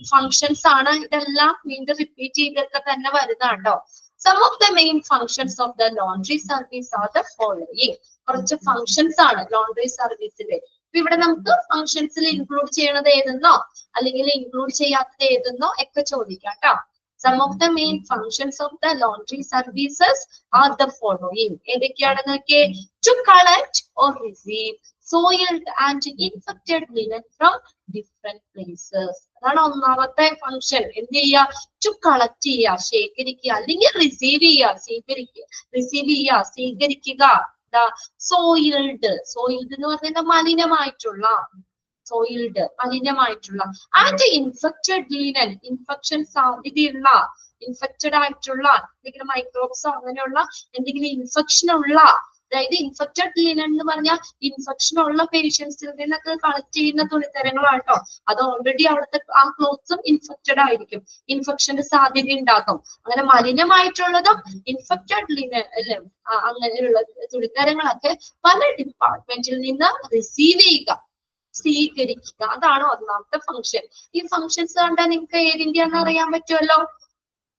ഫങ്ഷൻസ് ആണ്. ഇതെല്ലാം വീണ്ടും റിപ്പീറ്റ് ചെയ്തൊക്കെ തന്നെ വരുന്നുണ്ടോ. Some of the main functions of the laundry service are the following. കുറച്ച് ഫങ്ഷൻസ് ആണ് ലോണ്ടറി സർവീസിന്റെ. ഇവിടെ നമുക്ക് ഫങ്ഷൻസിൽ ഇൻക്ലൂഡ് ചെയ്യണത് ഏതെന്നോ അല്ലെങ്കിൽ ഇൻക്ലൂഡ് ചെയ്യാത്തത് ഏതെന്നോ ഒക്കെ ചോദിക്കാം കേട്ടോ. Some of the main functions of the laundry services are the following. ഏതൊക്കെയാണെന്ന് നോക്കിയേ, to collect or receive soiled and infected linen from different places. അതാണ് ഒന്നാമത്തെ ഫംഗ്ഷൻ. എന്ത് ചെയ്യുക? ടു കളക്ട് ചെയ്യുക, ശേഖരിക്കുക, അല്ലെങ്കിൽ റിസീവ് ചെയ്യുക, സ്വീകരിക്കുക. സോയിൽഡ്, സോയിൽഡ് എന്ന് പറഞ്ഞാൽ മലിനമായിട്ടുള്ള, soiled മലിനമായിട്ടുള്ള, and infected linen, infection സാധ്യതയുള്ള, ഇൻഫെക്റ്റഡ് ആയിട്ടുള്ള എന്തെങ്കിലും മൈക്രോബ്സോ അങ്ങനെയുള്ള എന്തെങ്കിലും ഇൻഫെക്ഷൻ ഉള്ള, അതായത് ഇൻഫെക്റ്റഡ് ലീനൻ എന്ന് പറഞ്ഞാൽ ഇൻഫെക്ഷൻ ഉള്ള പേഷ്യൻസിൽ നിന്നൊക്കെ കളക്ട് ചെയ്യുന്ന തുണിത്തരങ്ങളാട്ടോ. അത് ഓൾറെഡി അവിടുത്തെ ആ ക്ലോത്ത്സും ഇൻഫെക്റ്റഡ് ആയിരിക്കും, ഇൻഫെക്ഷന്റെ സാധ്യത ഉണ്ടാക്കും. അങ്ങനെ മലിനമായിട്ടുള്ളതും ഇൻഫെക്റ്റഡ് ലീനൻ അല്ലെ അങ്ങനെയുള്ള തുണിത്തരങ്ങളൊക്കെ പല ഡിപ്പാർട്ട്മെന്റിൽ നിന്ന് റിസീവ് ചെയ്യുക, സ്വീകരിക്കുക. അതാണ് ഒന്നാമത്തെ ഫംഗ്ഷൻ. ഈ ഫംഗ്ഷൻസ് കണ്ടാൽ നിങ്ങൾക്ക് ഏതിന്റെയാന്ന് അറിയാൻ പറ്റുമല്ലോ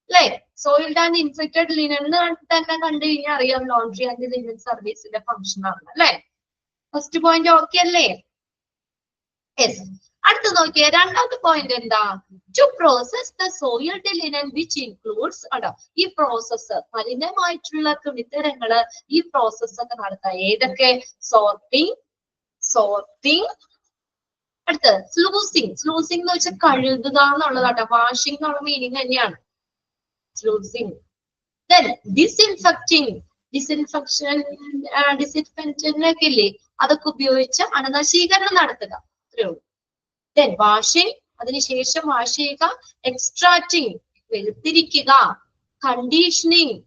അല്ലെ? സോയിൽഡ് ആൻഡ് ഇൻഫെക്റ്റഡ് ലിനൻ തന്നെ കണ്ടു കഴിഞ്ഞാൽ അറിയാം ലോണ്ടറി ആൻഡ് ലിനൻ സർവീസിന്റെ ഫംഗ്ഷൻ ആണ് അല്ലെ. ഫസ്റ്റ് പോയിന്റ് ഓക്കെ അല്ലേ? യെസ്. അടുത്ത് നോക്കിയേ, രണ്ടാമത്തെ പോയിന്റ് എന്താ? To process the soiled linen which includes, അടോ ഈ പ്രോസസ് മലിനമായിട്ടുള്ള തുണിത്തരങ്ങള് ഈ പ്രോസസ് ഒക്കെ നടത്താം. ഏതൊക്കെ? സോർട്ടിങ്, അടുത്ത് സ്ലൂസിങ്. സ്ലൂസിങ് എന്ന് വെച്ചാൽ കഴുകുക എന്നുള്ളതാട്ടോ. വാഷിംഗ് എന്നുള്ള മീനിങ് തന്നെയാണ് സ്ലൂസിങ്. Then disinfecting, ഡിസിൻഫെക്ഷൻ ഒക്കെ ഇല്ലേ, അതൊക്കെ ഉപയോഗിച്ച് അണുനശീകരണം നടത്തുക. അത്രേ ഉള്ളൂ. Then വാഷിംഗ്, അതിനുശേഷം വാഷ് ചെയ്യുക. എക്സ്ട്രാക്റ്റിംഗ്, വെളുത്തിരിക്കുക. കണ്ടീഷനിങ്,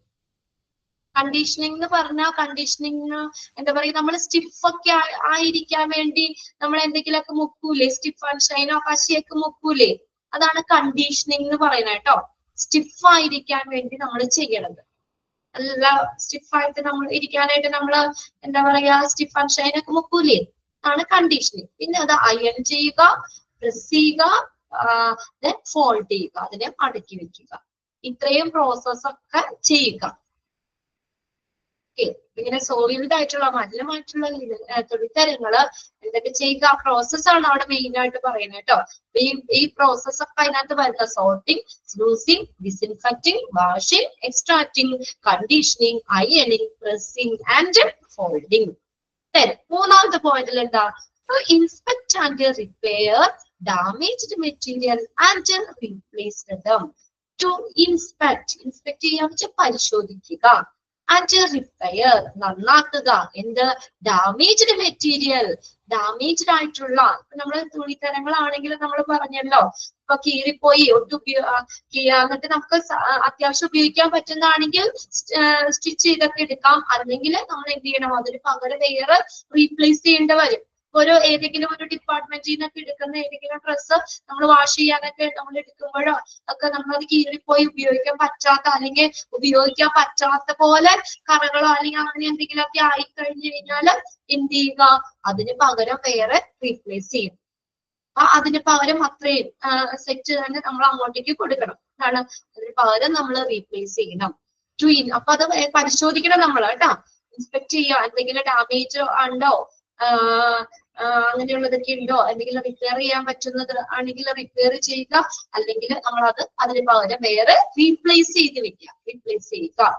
കണ്ടീഷനിങ് എന്ന് പറഞ്ഞാൽ കണ്ടീഷനിങ് എന്താ പറയുക, നമ്മൾ സ്റ്റിഫ് ഒക്കെ ആയിരിക്കാൻ വേണ്ടി നമ്മൾ എന്തെങ്കിലുമൊക്കെ മുക്കൂലേ, സ്റ്റിഫ് ആൻഡ് ഷൈനോ പശയൊക്കെ മുക്കൂലേ, അതാണ് കണ്ടീഷനിങ് എന്ന് പറയുന്നത് കേട്ടോ. സ്റ്റിഫ് ആയിരിക്കാൻ വേണ്ടി നമ്മൾ ചെയ്യണത് അല്ല, സ്റ്റിഫായിട്ട് നമ്മൾ ഇരിക്കാനായിട്ട് നമ്മൾ എന്താ പറയാ സ്റ്റിഫ് ആൻഡ് ഷൈൻ ഒക്കെ മുക്കൂലേ, ആണ് കണ്ടീഷനിങ്. പിന്നെ അത് അയൺ ചെയ്യുക, പ്രസ് ചെയ്യുക, ഫോൾഡ് ചെയ്യുക, അതിനെ മടക്കി വെക്കുക. ഇത്രയും പ്രോസസ് ഒക്കെ ചെയ്യുക. ഇങ്ങനെ സോയിൽഡ് ആയിട്ടുള്ള മലിനമായിട്ടുള്ള തുണിത്തരങ്ങള് എന്തൊക്കെ ചെയ്യുക, പ്രോസസ് ആണ് അവിടെ മെയിൻ ആയിട്ട് പറയുന്നത് കേട്ടോ. ഈ പ്രോസസ് ഒക്കെ അതിനകത്ത് വരുന്ന sorting, sluicing, disinfecting, washing, extracting, conditioning, അയണിങ്, പ്രസ്സിംഗ് ആൻഡ് ഫോൾഡിങ്. മൂന്നാമത്തെ പോയിന്റിൽ എന്താ? Inspect and repair damaged material and replace them. To inspect, inspect ചെയ്യാന്ന് വെച്ചാൽ പരിശോധിക്കുക. ആൻഡ് റിപ്പയർ, നന്നാക്കുക. എന്ത്? ഡാമേജ്ഡ് മെറ്റീരിയൽ, ഡാമേജ്ഡ് ആയിട്ടുള്ള, ഇപ്പൊ നമ്മള് തുണിത്തരങ്ങളാണെങ്കിൽ നമ്മൾ പറഞ്ഞല്ലോ ഇപ്പൊ കീറിപ്പോയി ഒട്ടും എന്നിട്ട് നമുക്ക് അത്യാവശ്യം ഉപയോഗിക്കാൻ പറ്റുന്നതാണെങ്കിൽ സ്റ്റിച്ച് ചെയ്തൊക്കെ എടുക്കാം. അല്ലെങ്കിൽ നമ്മൾ എന്ത് ചെയ്യണം, അതിന് പകരം വേറെ റീപ്ലേസ് ചെയ്യേണ്ടി വരും. ഏതെങ്കിലും ഒരു ഡിപ്പാർട്ട്മെന്റിൽ നിന്നൊക്കെ എടുക്കുന്ന ഏതെങ്കിലും ഡ്രസ്സ് നമ്മൾ വാഷ് ചെയ്യാനൊക്കെ നമ്മൾ എടുക്കുമ്പോഴോ ഒക്കെ നമ്മളത് കീറിപ്പോയി ഉപയോഗിക്കാൻ പറ്റാത്ത, അല്ലെങ്കിൽ ഉപയോഗിക്കാൻ പറ്റാത്ത പോലെ കറകളോ അല്ലെങ്കിൽ അങ്ങനെ എന്തെങ്കിലുമൊക്കെ ആയിക്കഴിഞ്ഞു കഴിഞ്ഞാൽ എന്ത് ചെയ്യുക, അതിന് പകരം വേറെ റീപ്ലേസ് ചെയ്യും. അതിന് പകരം അത്രയും സെറ്റ് തന്നെ നമ്മൾ അങ്ങോട്ടേക്ക് കൊടുക്കണം. അതാണ് അതിന് പകരം നമ്മൾ റീപ്ലേസ് ചെയ്യണം. അപ്പൊ അത് പരിശോധിക്കണം നമ്മൾ കേട്ടോ. ഇൻസ്പെക്ട് ചെയ്യുക, എന്തെങ്കിലും ഡാമേജ് ഉണ്ടോ, അങ്ങനെയുള്ളതൊക്കെ ഉണ്ടോ, എന്തെങ്കിലും റിപ്പയർ ചെയ്യാൻ പറ്റുന്നത് ആണെങ്കിൽ റിപ്പയർ ചെയ്യുക, അല്ലെങ്കിൽ നമ്മൾ അതിന് പകരം വേറെ റീപ്ലേസ് ചെയ്ത് വെക്കുക, റീപ്ലേസ് ചെയ്യുക.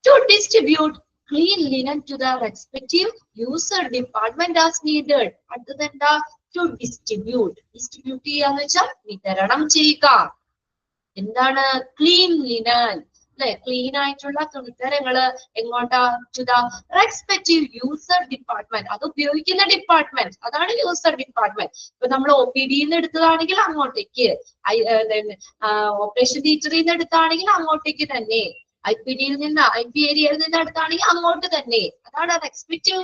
To distribute clean linen to the respective user department as needed. അടുത്തത് എന്താ? To distribute. ഡിസ്ട്രിബ്യൂട്ട് ചെയ്യാന്ന് വെച്ചാൽ വിതരണം ചെയ്യുക. എന്താണ്? ക്ലീൻ ലിനൻ അല്ലെ, ക്ലീൻ ആയിട്ടുള്ള തുണിത്തരങ്ങള് എങ്ങോട്ടാ? To the respective user department, അത് ഉപയോഗിക്കുന്ന ഡിപ്പാർട്ട്മെന്റ്, അതാണ് യൂസർ ഡിപ്പാർട്ട്മെന്റ്. ഇപ്പൊ നമ്മൾ OPD എടുത്തതാണെങ്കിൽ അങ്ങോട്ടേക്ക്, ഓപ്പറേഷൻ തിയേറ്ററിൽ നിന്ന് എടുത്താണെങ്കിൽ അങ്ങോട്ടേക്ക് തന്നെ, IPD IP ഏരിയയിൽ നിന്ന് എടുത്താണെങ്കിൽ അങ്ങോട്ട് തന്നെ, അതാണ് റെസ്പെക്റ്റീവ്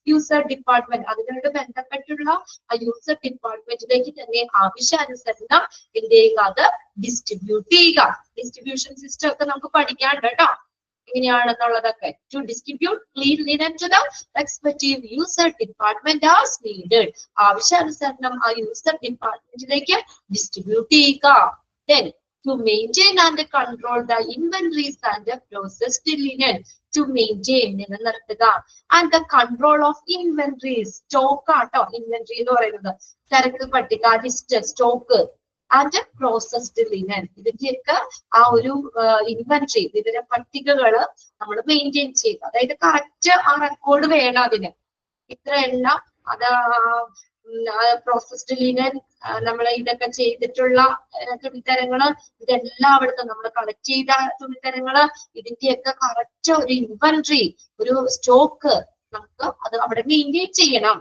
യൂസർ ഡിപ്പാർട്ട്മെന്റ്. അതിനോട് ബന്ധപ്പെട്ടുള്ള യൂസർ ഡിപ്പാർട്ട്മെന്റിലേക്ക് തന്നെ ആവശ്യാനുസരണം എന്ത് ചെയ്യുക, അത് ഡിസ്ട്രിബ്യൂട്ട് ചെയ്യുക. ഡിസ്ട്രിബ്യൂഷൻ സിസ്റ്റം ഒക്കെ നമുക്ക് പഠിക്കാനുണ്ട് കേട്ടോ, എങ്ങനെയാണെന്നുള്ളതൊക്കെ. To distribute clean linen to the respective user department as needed. ആവശ്യാനുസരണം ആ യൂസർ ഡിപ്പാർട്ട്മെന്റിലേക്ക് ഡിസ്ട്രിബ്യൂട്ട് ചെയ്യുക. Then to maintain and control the inventories and the processed linen. To maintain, നിലനിർത്തുക. And the control of inventories, stock ആട്ടോ inventory എന്ന് പറയുന്നത്. ചരക്ക് പട്ടിക, list, stock and processed linen. ഇതിന്റെയൊക്കെ ആ ഒരു ഇൻവെന്ററി, വിവര പട്ടികകള് നമ്മൾ മെയിൻറ്റെയിൻ ചെയ്യുക. അതായത് കറക്റ്റ് ആ റെക്കോർഡ് വേണം അതിന്. ഇത്ര എണ്ണം അത് പ്രോസസ്ഡ് ലിനൻ നമ്മൾ ഇതൊക്കെ ചെയ്തിട്ടുള്ള തുണിത്തരങ്ങള് ഇതെല്ലാം അവിടുത്തെ നമ്മൾ കളക്ട് ചെയ്ത തുണിത്തരങ്ങള് ഇതിന്റെയൊക്കെ കറക്റ്റ് ഒരു ഇൻവെന്ററി, ഒരു സ്റ്റോക്ക് നമുക്ക് അത് അവിടെ മെയിൻറ്റെയിൻ ചെയ്യണം.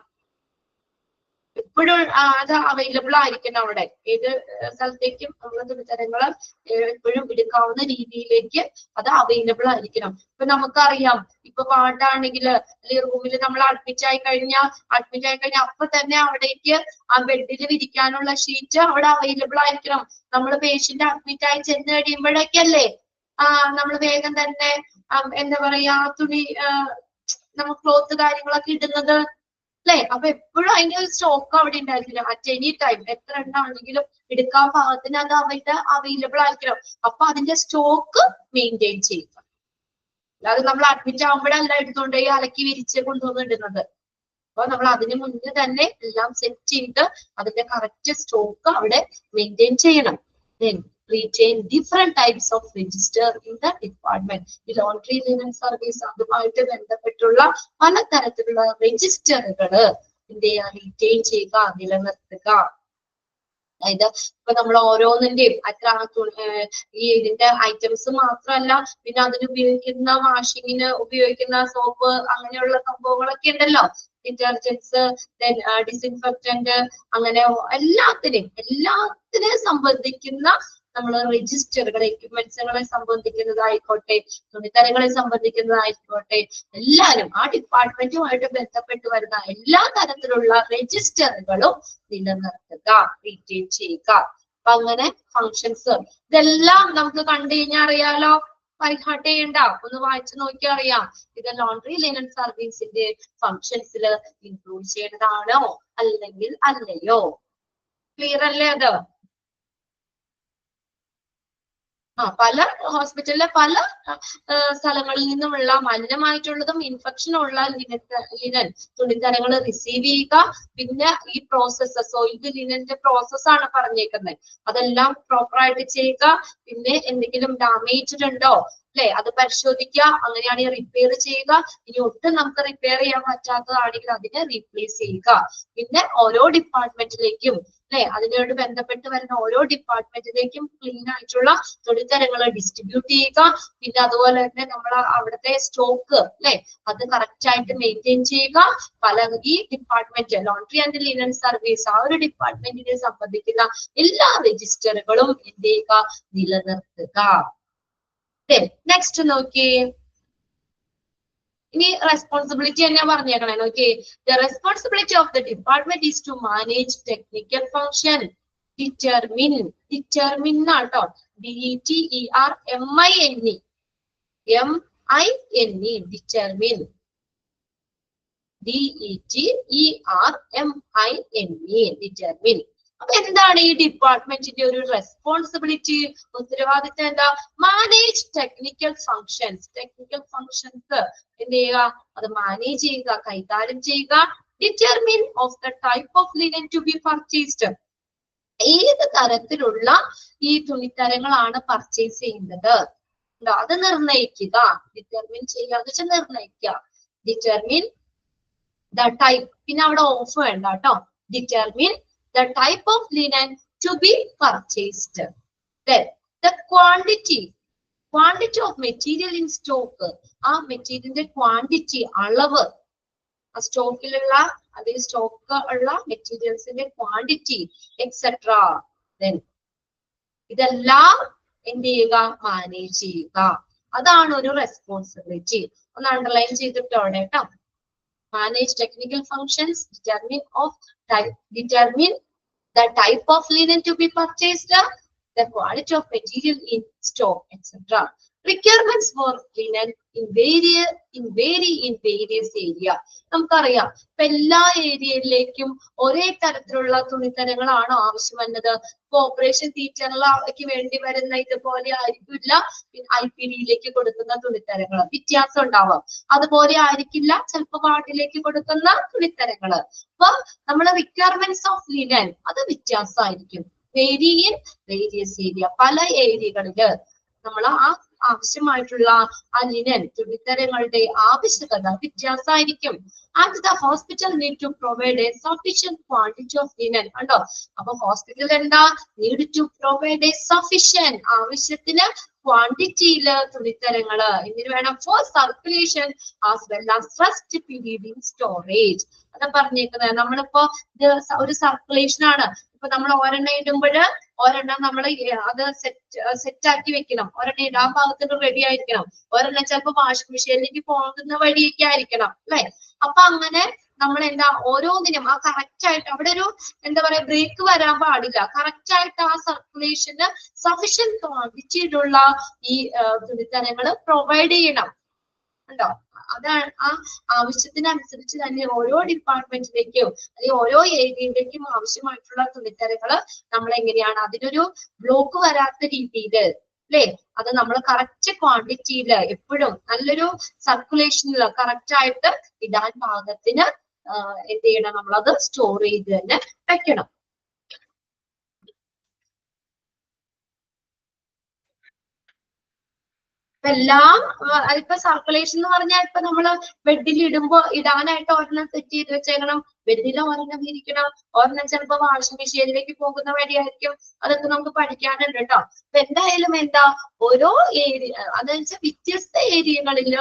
എപ്പോഴും അത് അവൈലബിൾ ആയിരിക്കണം അവിടെ. ഏത് സ്ഥലത്തേക്കും നമ്മൾ തുണിത്തരങ്ങള് എപ്പോഴും എടുക്കാവുന്ന രീതിയിലേക്ക് അത് അവൈലബിൾ ആയിരിക്കണം. ഇപ്പൊ നമുക്കറിയാം, ഇപ്പൊ പാട്ടാണെങ്കിൽ അല്ലെങ്കിൽ റൂമിൽ നമ്മൾ അഡ്മിറ്റ് ആയി കഴിഞ്ഞാൽ അപ്പൊ തന്നെ അവിടേക്ക് ആ ബെഡിൽ വിരിക്കാനുള്ള ഷീറ്റ് അവിടെ അവൈലബിൾ ആയിരിക്കണം. നമ്മൾ പേഷ്യന്റ് അഡ്മിറ്റ് ആയി ചെന്ന് കഴിയുമ്പോഴേക്കല്ലേ നമ്മൾ വേഗം തന്നെ എന്താ പറയാ തുണി നമ്മൾ ക്ലോത്ത് കാര്യങ്ങളൊക്കെ ഇടുന്നത് അല്ലെ. അപ്പൊ എപ്പോഴും അതിന്റെ ഒരു സ്റ്റോക്ക് അവിടെ ഉണ്ടായിരിക്കണം. അറ്റ് എനി ടൈം എത്ര എണ്ണാണെങ്കിലും എടുക്കാൻ പാകത്തിന് അത് അവിടെ അവൈലബിൾ ആയിരിക്കണം. അപ്പൊ അതിന്റെ സ്റ്റോക്ക് മെയിൻറ്റെയിൻ ചെയ്യുക. അല്ലാതെ നമ്മൾ അഡ്മിറ്റ് ആകുമ്പോഴല്ല എടുത്തുകൊണ്ട് പോയി അലക്കി വിരിച്ച് കൊണ്ടുവന്ന് ഇടുന്നത്. അപ്പൊ നമ്മൾ അതിന് മുന്നേ തന്നെ എല്ലാം സെറ്റ് ചെയ്ത് അതിന്റെ കറക്റ്റ് സ്റ്റോക്ക് അവിടെ മെയിൻറ്റെയിൻ ചെയ്യണം. Retain different types of register in the department. ഈ ലോണ്ടറി ലിനൻ സർവീസ് അതുമായിട്ട് ബന്ധപ്പെട്ടുള്ള പലതരത്തിലുള്ള രജിസ്റ്ററുകള് റീറ്റെയിൻ ചെയ്യുക, നിലനിർത്തുക. അതായത് ഇപ്പൊ നമ്മൾ ഓരോന്നിന്റെയും ഈ ഇതിന്റെ ഐറ്റംസ് മാത്രമല്ല, പിന്നെ അതിന് ഉപയോഗിക്കുന്ന വാഷിങ്ങിന് ഉപയോഗിക്കുന്ന സോപ്പ് അങ്ങനെയുള്ള സംഭവങ്ങളൊക്കെ ഉണ്ടല്ലോ, ഡിറ്റർജൻസ്, ഡിസിൻഫെക്റ്റന്റ്, അങ്ങനെ എല്ലാത്തിനെയും സംബന്ധിക്കുന്ന നമ്മൾ രജിസ്റ്ററുകൾ, എക്യുപ്മെന്റ്സുകളെ സംബന്ധിക്കുന്നതായിക്കോട്ടെ, തുണിത്തരങ്ങളെ സംബന്ധിക്കുന്നതായിക്കോട്ടെ, എല്ലാവരും ആ ഡിപ്പാർട്ട്മെന്റുമായിട്ട് ബന്ധപ്പെട്ട് വരുന്ന എല്ലാ തരത്തിലുള്ള രജിസ്റ്ററുകളും നിലനിർത്തുക, റീറ്റെയിൻ ചെയ്യുക. അപ്പൊ അങ്ങനെ ഫങ്ഷൻസ് ഇതെല്ലാം നമുക്ക് കണ്ടു കഴിഞ്ഞാൽ അറിയാലോ, ബൈഹാർട്ട് ചെയ്യണ്ട, ഒന്ന് വായിച്ചു നോക്കി അറിയാം. ഇത് ലോണ്ടറി ലിനൻ സർവീസിന്റെ ഫങ്ഷൻസിൽ ഇൻക്ലൂഡ് ചെയ്യേണ്ടതാണോ അല്ലെങ്കിൽ അല്ലയോ? ക്ലിയർ അല്ലേ അത്? പല ഹോസ്പിറ്റലിലെ പല സ്ഥലങ്ങളിൽ നിന്നുമുള്ള മലിനമായിട്ടുള്ളതും ഇൻഫെക്ഷൻ ഉള്ള ലിനൻ തുണിത്തരങ്ങൾ റിസീവ് ചെയ്യുക. പിന്നെ ഈ പ്രോസസ്സ് സോയിൽഡ് ലിനന്റെ പ്രോസസ്സാണ് പറഞ്ഞേക്കുന്നത്, അതെല്ലാം പ്രോപ്പറായിട്ട് ചെയ്യുക. പിന്നെ എന്തെങ്കിലും ഡാമേജ്ഡ് ഉണ്ടോ അല്ലെ അത് പരിശോധിക്കുക. അങ്ങനെയാണെങ്കിൽ റിപ്പയർ ചെയ്യുക. ഇനി ഒട്ടും നമുക്ക് റിപ്പയർ ചെയ്യാൻ പറ്റാത്തതാണെങ്കിൽ അതിനെ റീപ്ലേസ് ചെയ്യുക. പിന്നെ ഓരോ ഡിപ്പാർട്ട്മെന്റിലേക്കും അല്ലെ അതിനോട് ബന്ധപ്പെട്ട് വരുന്ന ഓരോ ഡിപ്പാർട്ട്മെന്റിലേക്കും ക്ലീൻ ആയിട്ടുള്ള തുണിത്തരങ്ങൾ ഡിസ്ട്രിബ്യൂട്ട് ചെയ്യുക. പിന്നെ അതുപോലെ തന്നെ നമ്മൾ അവിടുത്തെ സ്റ്റോക്ക് അല്ലെ അത് കറക്റ്റ് ആയിട്ട് മെയിൻറ്റെയിൻ ചെയ്യുക. ഈ department laundry and linen service ആ ഒരു ഡിപ്പാർട്ട്മെന്റിനെ സംബന്ധിക്കുന്ന എല്ലാ രജിസ്റ്ററുകളും എന്ത് ചെയ്യുക, നിലനിർത്തുക. നെക്സ്റ്റ് നോക്കിയേ, ഇനി റെസ്പോൺസിബിലിറ്റി തന്നെ പറഞ്ഞേക്കണേ. നോക്കിയേ, the responsibility of the department is to manage technical function, determine ആട്ടോ, DETERMINE ഡിറ്റർമിൻ, DETERMINE ഡിറ്റർമിൻ. അപ്പൊ എന്താണ് ഈ ഡിപ്പാർട്ട്മെന്റിന്റെ ഒരു റെസ്പോൺസിബിലിറ്റി, ഉത്തരവാദിത്തം എന്താ? Manage technical functions. Technical functions എന്ത് ചെയ്യുക, അത് മാനേജ് ചെയ്യുക, കൈകാര്യം ചെയ്യുക. Determine of the type of linen to be purchased. ഏത് തരത്തിലുള്ള ഈ തുണിത്തരങ്ങളാണ് പർച്ചേസ് ചെയ്യുന്നത് അത് നിർണയിക്കുക. ഡിറ്റർമിൻ ചെയ്യുക എന്ന് വെച്ചാൽ നിർണയിക്കുക. ഡിറ്റർമിൻ ദ ടൈപ്പ്, പിന്നെ അവിടെ ഓഫ് വേണ്ട കേട്ടോ. Determine the type of linen to be purchased. Then the quantity of material in stock. ആ മെറ്റീരിയലിന്റെ ക്വാണ്ടിറ്റി, അളവ്, ആ സ്റ്റോക്കിലുള്ള അതേ സ്റ്റോക്ക് ഉള്ള മെറ്റീരിയൽസിന്റെ ക്വാണ്ടിറ്റി എക്സെട്ര. Then ഇതെല്ലാം എന്ത് ചെയ്യുക, മാനേജ് ചെയ്യുക. അതാണ് ഒരു റെസ്പോൺസിബിലിറ്റി. ഒന്ന് അണ്ടർലൈൻ ചെയ്തിട്ടോ അവിടെ കേട്ടോ. Manage technical functions, determine the type of linen to be purchased, the quality of material in stock, etc. Requirements for linen vary in various area. നമുക്കറിയാം ഇപ്പൊ എല്ലാ ഏരിയയിലേക്കും ഒരേ തരത്തിലുള്ള തുണിത്തരങ്ങളാണ് ആവശ്യം വന്നത്. ഇപ്പൊ ഓപ്പറേഷൻ തിയേറ്ററിലേക്ക് വേണ്ടി വരുന്ന ഇതുപോലെ ആയിരിക്കില്ല IPDയിലേക്ക് കൊടുക്കുന്ന തുണിത്തരങ്ങൾ, വ്യത്യാസം ഉണ്ടാവാം. അതുപോലെ ആയിരിക്കില്ല ചിലപ്പോ വാർഡിലേക്ക് കൊടുക്കുന്ന തുണിത്തരങ്ങള്. അപ്പൊ നമ്മള് റിക്വയർമെന്റ്സ് ഓഫ് ലിനൻ അത് വ്യത്യാസമായിരിക്കും. വേരി ഇൻ വേരിയസ് ഏരിയ, പല ഏരിയകളില് നമ്മൾ ആവശ്യമായിട്ടുള്ള ആ ലിനൻ തുണിത്തരങ്ങളുടെ ആവശ്യകത വ്യത്യാസമായിരിക്കും. And the hospital need to provide a sufficient quantity of linen. കണ്ടോ? അപ്പൊ ഹോസ്പിറ്റൽ എന്താ need to provide a sufficient ആവശ്യത്തിന് ക്വാണ്ടിറ്റിയില് തുണിത്തരങ്ങള് എന്തിനു വേണം for circulation as well as first period in storage. അതാ പറഞ്ഞേക്കുന്നത്. നമ്മളിപ്പോ ഇത് ഒരു സർക്കുലേഷൻ ആണ്. ഇപ്പൊ നമ്മൾ ഒരെണ്ണം ഇടുമ്പോൾ ഒരെണ്ണം നമ്മൾ അത് സെറ്റ് ആക്കി വെക്കണം. ഒരെണ്ണം ഇടാൻ ഭാഗത്തിന് റെഡി ആയിരിക്കണം. ഒരെണ്ണം ചിലപ്പോ വാഷിംഗ് മെഷീനിലേക്ക് പോകുന്ന വഴിയൊക്കെ ആയിരിക്കണം അല്ലെ. അപ്പൊ അങ്ങനെ നമ്മൾ എന്താ ഓരോന്നിനും ആ കറക്റ്റ് ആയിട്ട് അവിടെ ഒരു എന്താ പറയാ ബ്രേക്ക് വരാൻ പാടില്ല. കറക്റ്റ് ആയിട്ട് ആ സർക്കുലേഷന് സഫിഷ്യന്റ് ക്വാണ്ടിറ്റിയിലുള്ള ഈ തുണിത്തരങ്ങൾ പ്രൊവൈഡ് ചെയ്യണം. ഉണ്ടോ? അതാണ് ആ ആവശ്യത്തിനനുസരിച്ച് തന്നെ ഓരോ ഡിപ്പാർട്ട്മെന്റിലേക്കും അല്ലെങ്കിൽ ഓരോ ഏരിയയിലേക്കും ആവശ്യമായിട്ടുള്ള തുണിത്തരങ്ങള് നമ്മൾ എങ്ങനെയാണ് അതിനൊരു ബ്ലോക്ക് വരാത്ത രീതിയിൽ അല്ലെ അത് നമ്മൾ കറക്റ്റ് ക്വാണ്ടിറ്റിയില് എപ്പോഴും നല്ലൊരു സർക്കുലേഷനിൽ കറക്റ്റ് ആയിട്ട് ഇടാൻ പാകത്തിന് എന്ത് ചെയ്യണം, നമ്മളത് സ്റ്റോർ ചെയ്ത് തന്നെ വെക്കണം. എല്ലാം ഇപ്പൊ സർക്കുലേഷൻ എന്ന് പറഞ്ഞാൽ ഇപ്പൊ നമ്മള് ബെഡിൽ ഇടുമ്പോ ഇടാനായിട്ട് ഒരെണ്ണം സെറ്റ് ചെയ്ത് വെച്ചേക്കണം. ബെഡിൽ ഒരെണ്ണം ഇരിക്കണം. ഒരെണ്ണം ചിലപ്പോ വാഷിംഗ് മെഷീനിലേക്ക് പോകുന്ന വഴിയായിരിക്കും. അതൊക്കെ നമുക്ക് പഠിക്കാനുണ്ട് കേട്ടോ. അപ്പൊ എന്തായാലും എന്താ ഓരോ ഏരിയ അതെന്ന് വെച്ചാൽ വ്യത്യസ്ത ഏരിയകളിൽ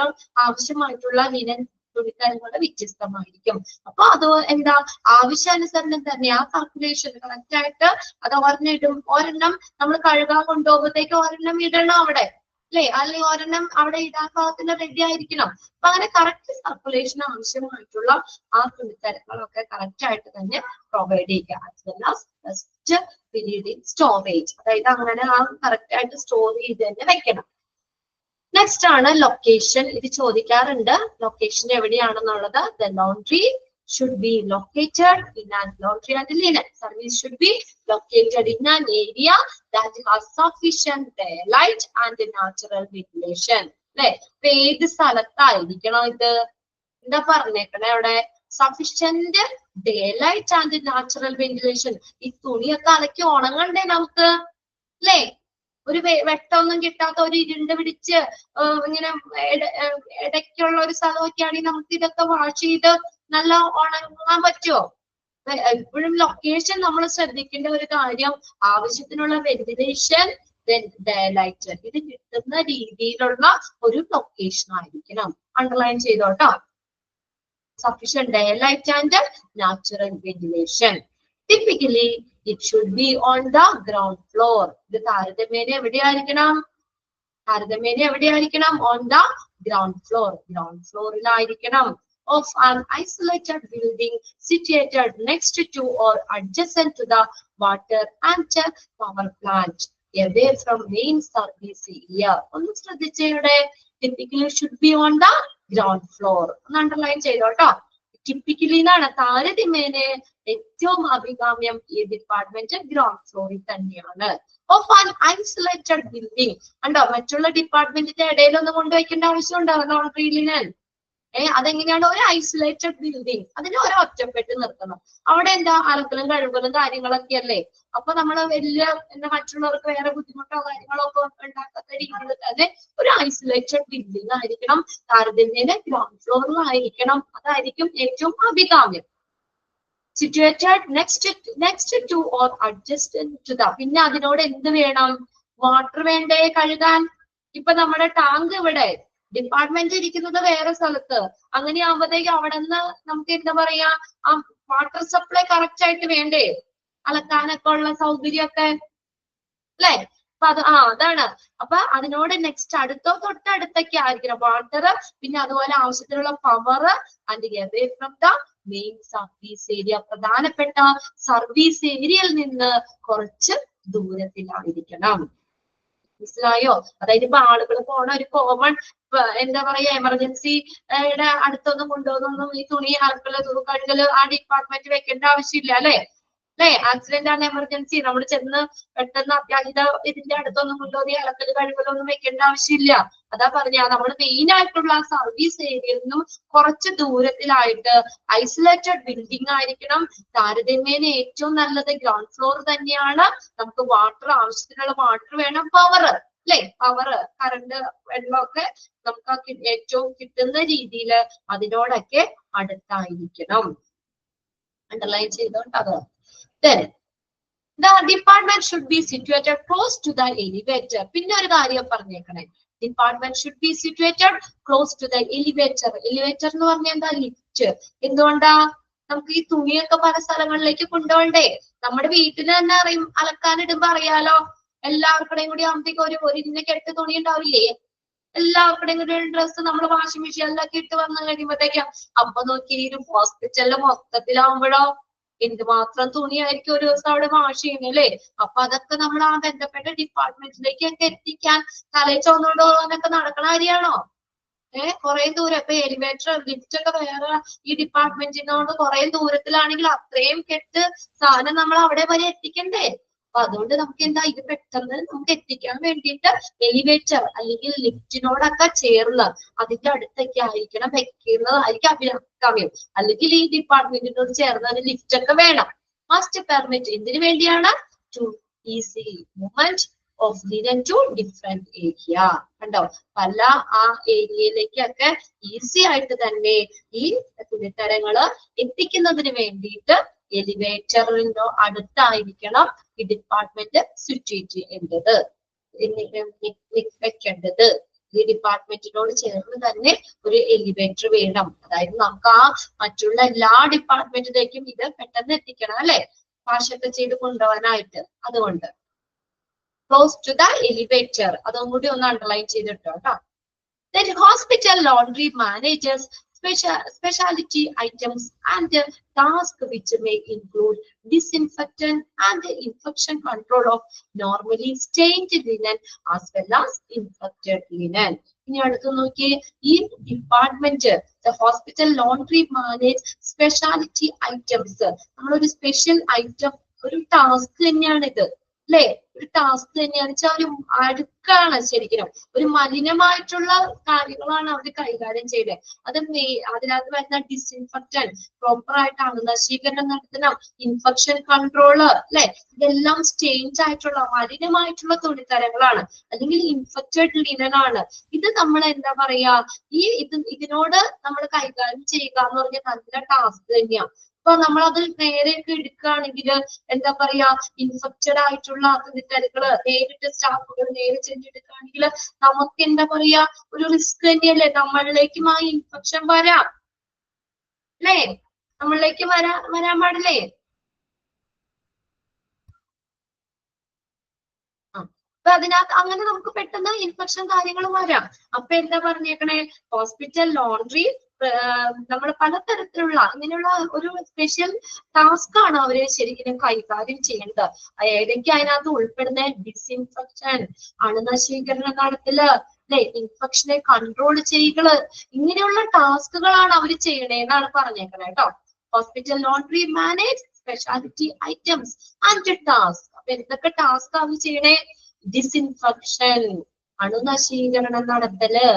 ആവശ്യമായിട്ടുള്ള ലിനൻ തുണിത്തരങ്ങൾ വ്യത്യസ്തമായിരിക്കും. അപ്പൊ അത് എന്താ ആവശ്യാനുസരണം തന്നെ ആ സർക്കുലേഷൻ കറക്റ്റ് ആയിട്ട് അത് ഒരെണ്ണം ഇടും. ഒരെണ്ണം നമ്മൾ കഴുകാൻ കൊണ്ടുപോകുമ്പോഴത്തേക്ക് ഒരെണ്ണം ഇടണം അവിടെ അല്ലെ, അല്ലെങ്കിൽ ഒരെണ്ണം അവിടെ ഇടാൻ പാകത്തിന് റെഡി ആയിരിക്കണം. അപ്പൊ അങ്ങനെ കറക്റ്റ് സർക്കുലേഷൻ ആവശ്യമായിട്ടുള്ള ആ തുണിത്തരങ്ങളൊക്കെ കറക്റ്റ് ആയിട്ട് തന്നെ പ്രൊവൈഡ് ചെയ്യുക. ഫസ്റ്റ് പീരീഡ് സ്റ്റോറേജ്, അതായത് അങ്ങനെ ആ കറക്റ്റ് ആയിട്ട് സ്റ്റോർ ചെയ്ത് തന്നെ വെക്കണം. നെക്സ്റ്റ് ആണ് ലൊക്കേഷൻ. ഇത് ചോദിക്കാറുണ്ട് ലൊക്കേഷൻ എവിടെയാണെന്നുള്ളത്. The laundry should be located in an laundry and linen service should be located in an area that has sufficient daylight and natural ventilation. അല്ലെ, ഇപ്പൊ ഏത് സ്ഥലത്തായിരിക്കണം ഇത്? എന്താ പറഞ്ഞേക്കണേ അവിടെ? Sufficient daylight and natural ventilation. ഈ തുണിയൊക്കെ അലക്കി ഉണങ്ങണ്ടേ നമുക്ക് അല്ലേ? ഒരു വെട്ടമൊന്നും കിട്ടാത്ത ഒരു ഇരുണ്ട് പിടിച്ച് ഇങ്ങനെ ഇടയ്ക്കുള്ള ഒരു സ്ഥലമൊക്കെ ആണെങ്കിൽ നമുക്ക് ഇതൊക്കെ വാഷ് ചെയ്ത് നല്ല ഉണങ്ങാൻ പറ്റുമോ? എപ്പോഴും ലൊക്കേഷൻ നമ്മൾ ശ്രദ്ധിക്കേണ്ട ഒരു കാര്യം, ആവശ്യത്തിനുള്ള വെന്റിലേഷൻ, ഡേലൈറ്റ് ഇത് കിട്ടുന്ന രീതിയിലുള്ള ഒരു ലൊക്കേഷൻ ആയിരിക്കണം. അണ്ടർലൈൻ ചെയ്തോട്ടോ. Sufficient daylight and natural ventilation. Typically it should be on the ground floor. ഇത് താരതമ്യേന എവിടെയായിരിക്കണം? On the ground floor. Ground ഫ്ലോറിലായിരിക്കണം. Of an isolated building situated next to or adjacent to the water and power plant, away from main service area. ഒന്ന് ശ്രദ്ധിച്ചേ ഇവിടെ. Typically should be on the ground floor. ഒന്ന് underline ചെയ്തോട്ടോ. Typically എന്നാണ്. താരതമ്യേന ഏറ്റവും അഭികാമ്യം ഈ ഡിപ്പാർട്ട്മെന്റ് ഗ്രൗണ്ട് ഫ്ലോറിൽ തന്നെയാണ്. Of an isolated building. കണ്ടോ, മറ്റുള്ള ഡിപ്പാർട്ട്മെന്റിന്റെ ഇടയിലൊന്നും കൊണ്ടുവയ്ക്കേണ്ട ആവശ്യമുണ്ടോ ലോണ്ടറി ലിനൻ? അതെങ്ങനെയാണ്? ഒരു ഐസൊലേറ്റഡ് ബിൽഡിംഗ്, അതിനെ ഒരു ഒറ്റപ്പെട്ട് നിർത്തണം. അവിടെ എന്താ അലക്കലും കഴുകലും കാര്യങ്ങളൊക്കെ അല്ലേ. അപ്പൊ നമ്മൾ വലിയ എന്താ മറ്റുള്ളവർക്ക് വേറെ ബുദ്ധിമുട്ടോ കാര്യങ്ങളോ ഒക്കെ ഉണ്ടാക്കാത്ത രീതിയിൽ തന്നെ ഒരു ഐസൊലേറ്റഡ് ബിൽഡിംഗ് ആയിരിക്കണം. താരതമ്യേന ഗ്രൗണ്ട് ഫ്ലോറിലായിരിക്കണം. അതായിരിക്കും ഏറ്റവും അഭികാമ്യം. Situated next to or adjacent to the. പിന്നെ അതിനോട് എന്ത് വേണം? വാട്ടർ വേണ്ടേ കഴുകാൻ? ഇപ്പൊ നമ്മുടെ ടാങ്ക് ഇവിടെ, ഡിപ്പാർട്ട്മെന്റ് ഇരിക്കുന്നത് വേറെ സ്ഥലത്ത്. അങ്ങനെയാകുമ്പോഴത്തേക്ക് അവിടെ നിന്ന് നമുക്ക് എന്താ പറയാ ആ വാട്ടർ സപ്ലൈ കറക്റ്റ് ആയിട്ട് വേണ്ടേ? അലക്കാനൊക്കെ ഉള്ള സൗകര്യമൊക്കെ അല്ലെ. അപ്പൊ അതാണ്. അപ്പൊ അതിനോട് നെക്സ്റ്റ് തൊട്ടടുത്തൊക്കെ ആയിരിക്കണം വാട്ടർ. പിന്നെ അതുപോലെ ആവശ്യത്തിനുള്ള power and away from the main service area. പ്രധാനപ്പെട്ട സർവീസ് ഏരിയയിൽ നിന്ന് കുറച്ച് ദൂരത്തിലായിരിക്കണം. മനസ്സിലായോ? അതായത് ഇപ്പൊ ആളുകൾ പോണ ഒരു കോമൺ എന്താ പറയാ എമർജൻസിയുടെ അടുത്തൊന്നും കൊണ്ടുപോകുന്നൊന്നും ഈ തുണി അലക്കല് കഴുകല് ആ ഡിപ്പാർട്ട്മെന്റ് വെക്കേണ്ട ആവശ്യമില്ല അല്ലെ. ആക്സിഡന്റ് ആണ് എമർജൻസി, നമ്മൾ ചെന്ന് പെട്ടെന്ന് അത്യാഹിത ഇതിന്റെ അടുത്തൊന്നും കൊണ്ടുപോയി അലക്കല് കഴുകലൊന്നും വെക്കേണ്ട ആവശ്യമില്ല. അതാ പറഞ്ഞ നമ്മൾ മെയിൻ ആയിട്ടുള്ള സർവീസ് ഏരിയയിൽ നിന്നും കുറച്ച് ദൂരത്തിലായിട്ട് ഐസൊലേറ്റഡ് ബിൽഡിംഗ് ആയിരിക്കണം. താരതമ്യേന ഏറ്റവും നല്ലത് ഗ്രൗണ്ട് ഫ്ലോർ തന്നെയാണ്. നമുക്ക് വാട്ടർ, ആവശ്യത്തിനുള്ള വാട്ടർ വേണം, പവർ അല്ലെ? പവർ, കറണ്ട്, വെള്ളമൊക്കെ നമുക്ക് ഏറ്റവും കിട്ടുന്ന രീതിയിൽ അതിനോടൊക്കെ അടുത്തായിരിക്കണം. Underline ചെയ്തോണ്ടത്. Then the department should be situated close to the elevator. പിന്നെ ഒരു കാര്യം പറഞ്ഞേക്കണേ, department should be situated close to the elevator. Elevator എന്ന് പറഞ്ഞാൽ എന്താ? ലിഫ്റ്റ്. എന്തുകൊണ്ടാ? നമുക്ക് ഈ തുണിയൊക്കെ പല സ്ഥലങ്ങളിലേക്ക് കൊണ്ടുപോകണ്ടേ? നമ്മുടെ വീട്ടിൽ തന്നെ അറിയും, അലക്കാനിടുമ്പോ അറിയാലോ, എല്ലാവർക്കും കൂടി ആകുമ്പോഴത്തേക്ക് ഒരു ഇന്ന കെട്ട് തുണി ഉണ്ടാവില്ലേ? എല്ലാവർക്കും കൂടി ഡ്രസ്സ് നമ്മൾ വാഷിംഗ് മെഷീനിലൊക്കെ ഇട്ട് വന്നു കഴിയുമ്പോഴത്തേക്കും അപ്പൊ നോക്കി ഈ ഹോസ്പിറ്റലില് മൊത്തത്തിലാവുമ്പോഴോ എന്തുമാത്രം തുണിയായിരിക്കും ഒരു ദിവസം അവിടെ വാഷ് ചെയ്യുന്നത്, അല്ലേ? അപ്പൊ അതൊക്കെ നമ്മൾ ആ ബന്ധപ്പെട്ട ഡിപ്പാർട്ട്മെന്റിലേക്ക് ഒക്കെ എത്തിക്കാൻ തലയിൽ ചുവന്നുകൊണ്ട് പോകാനൊക്കെ നടക്കണ കാര്യമാണോ? കുറെ ദൂരം. ഇപ്പൊ എലിവേറ്റർ, ലിഫ്റ്റ് ഒക്കെ വേറെ ഈ ഡിപ്പാർട്ട്മെന്റിനോട് കുറെ ദൂരത്തിലാണെങ്കിൽ അത്രയും കെട്ട് സാധനം നമ്മൾ അവിടെ വരെ എത്തിക്കണ്ടേ? അപ്പൊ അതുകൊണ്ട് നമുക്ക് എന്താ, ഇത് പെട്ടെന്ന് നമുക്ക് എത്തിക്കാൻ വേണ്ടിയിട്ട് എലിവേറ്റർ അല്ലെങ്കിൽ ലിഫ്റ്റിനോടൊക്കെ ചേർന്ന് അതിന്റെ അടുത്തൊക്കെ ആയിരിക്കണം വെക്കുന്നതായിരിക്കും അഭികാമ്യം. അല്ലെങ്കിൽ ഈ ഡിപ്പാർട്ട്മെന്റിനോട് ചേർന്ന് അതിന് ലിഫ്റ്റ് ഒക്കെ വേണം. മസ്റ്റ് പെർമിറ്റ് എന്തിനു വേണ്ടിയാണ്? To easy movement of linen to different area. കണ്ടോ? പല ആ ഏരിയയിലേക്കൊക്കെ ഈസി ആയിട്ട് തന്നെ ഈ തുണിത്തരങ്ങള് എത്തിക്കുന്നതിന് വേണ്ടിയിട്ട് എലിവേറ്ററിനോ അടുത്തായിരിക്കണം ഈ ഡിപ്പാർട്ട്മെന്റ് സിറ്റുവേറ്റ് ചെയ്യേണ്ടത്, വെക്കേണ്ടത്. ഈ ഡിപ്പാർട്ട്മെന്റിനോട് ചേർന്ന് തന്നെ ഒരു എലിവേറ്റർ വേണം. അതായത് നമുക്ക് ആ മറ്റുള്ള എല്ലാ ഡിപ്പാർട്ട്മെന്റിലേക്കും ഇത് പെട്ടെന്ന് എത്തിക്കണം, അല്ലെ? വാഷൊക്കെ ചെയ്ത് കൊണ്ടുപോകാനായിട്ട്. അതുകൊണ്ട് close to the elevator. അതും കൂടി ഒന്ന് അണ്ടർലൈൻ ചെയ്തിട്ടോ കേട്ടോ. Then hospital laundry manages specialty items and tasks which may include disinfectant and infection control of normally stained linen as well as infected linen. ഇനി അടുത്ത് നോക്കി, ഈ department hospital laundry manage speciality items. നമ്മളൊരു special item, ഒരു task തന്നെയാണ് ഇത്, അല്ലെ? ഒരു ടാസ്ക് തന്നെയാണ് വെച്ചാൽ ഒരു അടുക്കാണ് ശരിക്കും. ഒരു മലിനമായിട്ടുള്ള കാര്യങ്ങളാണ് അവർ കൈകാര്യം ചെയ്തത്. അത് അതിനകത്ത് വരുന്ന ഡിസിൻഫെക്റ്റന്റ്, പ്രോപ്പർ ആയിട്ട് അണുനശീകരണം നടത്തണം, ഇൻഫെക്ഷൻ കൺട്രോള്, അല്ലെ? ഇതെല്ലാം സ്റ്റെയിൻഡ് ആയിട്ടുള്ള മലിനമായിട്ടുള്ള തുണിത്തരങ്ങളാണ്, അല്ലെങ്കിൽ ഇൻഫെക്റ്റഡ് ലിനൻ ആണ്. ഇത് നമ്മൾ എന്താ പറയാ, ഇതിനോട് നമ്മൾ കൈകാര്യം ചെയ്യുക എന്ന് പറഞ്ഞാൽ നല്ല ടാസ്ക് തന്നെയാണ്. അപ്പൊ നമ്മളത് നേരെയൊക്കെ എടുക്കുകയാണെങ്കിൽ എന്താ പറയാ, ഇൻഫെക്റ്റഡ് ആയിട്ടുള്ള തുണിത്തരങ്ങള് നേരിട്ട് സ്റ്റാഫുകൾ നേരെ ചെന്നെടുക്കുകയാണെങ്കിൽ നമുക്ക് എന്താ പറയാ, ഒരു റിസ്ക് തന്നെയല്ലേ? നമ്മളിലേക്കും ആ ഇൻഫെക്ഷൻ വരാം, അല്ലേ? നമ്മളിലേക്ക് വരാൻ പാടില്ലേ? അപ്പൊ അതിനകത്ത് അങ്ങനെ നമുക്ക് പെട്ടെന്ന് ഇൻഫെക്ഷൻ കാര്യങ്ങൾ വരാം. അപ്പൊ എന്താ പറഞ്ഞേക്കണേ, ഹോസ്പിറ്റൽ ലോണ്ടറി നമ്മൾ പലതരത്തിലുള്ള ഇങ്ങനെയുള്ള ഒരു സ്പെഷ്യൽ ടാസ്ക് ആണ് അവര് ശരിക്കും കൈകാര്യം ചെയ്യേണ്ടത്. ഏതൊക്കെ അതിനകത്ത് ഉൾപ്പെടുന്ന ഡിസിൻഫെക്ഷൻ, അണുനശീകരണം നടത്തല്, അല്ലെ? ഇൻഫെക്ഷനെ കൺട്രോൾ ചെയ്യല്, ഇങ്ങനെയുള്ള ടാസ്കുകളാണ് അവർ ചെയ്യണേന്നാണ് പറഞ്ഞേക്കണേ കേട്ടോ. Hospital laundry manage speciality items and task. അപ്പൊ എന്തൊക്കെ ടാസ്ക് അവർ ചെയ്യണേ? ഡിസിൻഫെക്ഷൻ, അണുനശീകരണം നടത്തല്,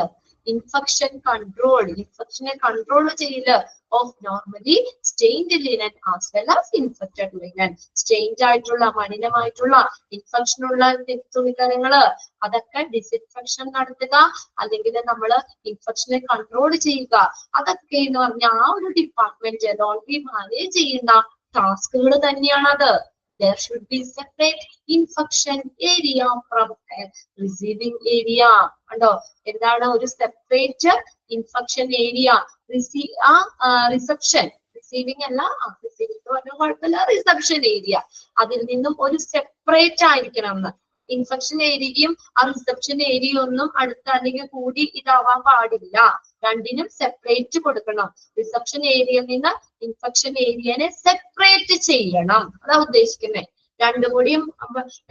ഇൻഫെക്ഷൻ കൺട്രോൾ, ഇൻഫെക്ഷനെ കൺട്രോൾ ചെയ്യല്, of normally stained linen as well as infected linen. Stained ആയിട്ടുള്ള മലിനമായിട്ടുള്ള ഇൻഫെക്ഷൻ ഉള്ള തുണിത്തരങ്ങള് അതൊക്കെ ഡിസിൻഫെക്ഷൻ നടത്തുക, അല്ലെങ്കിൽ നമ്മള് ഇൻഫെക്ഷനെ കൺട്രോൾ ചെയ്യുക. അതൊക്കെ എന്ന് പറഞ്ഞാൽ ആ ഒരു ഡിപ്പാർട്ട്മെന്റ് ലോണ്ടറി മാനേജ് ചെയ്യുന്ന ടാസ്കുകൾ തന്നെയാണത്. There should be separate infection area from receiving area. കണ്ടോ? എന്താണ് ഒരു separate infection area? Reception, receiving അല്ല, റിസീവിംഗ് പറഞ്ഞാൽ കുഴപ്പമില്ല, റിസപ്ഷൻ ഏരിയ അതിൽ നിന്നും ഒരു സെപ്പറേറ്റ് ആയിരിക്കണം എന്ന്. ഇൻഫെക്ഷൻ ഏരിയയും ആ റിസപ്ഷൻ ഏരിയയും ഒന്നും അടുത്ത് അല്ലെങ്കിൽ കൂടി ഇതാവാൻ പാടില്ല. രണ്ടിനും സെപ്പറേറ്റ് കൊടുക്കണം. റിസപ്ഷൻ ഏരിയയിൽ നിന്ന് ഇൻഫെക്ഷൻ ഏരിയനെ സെപ്പറേറ്റ് ചെയ്യണം, അതാ ഉദ്ദേശിക്കുന്നത്. രണ്ടും കൂടിയും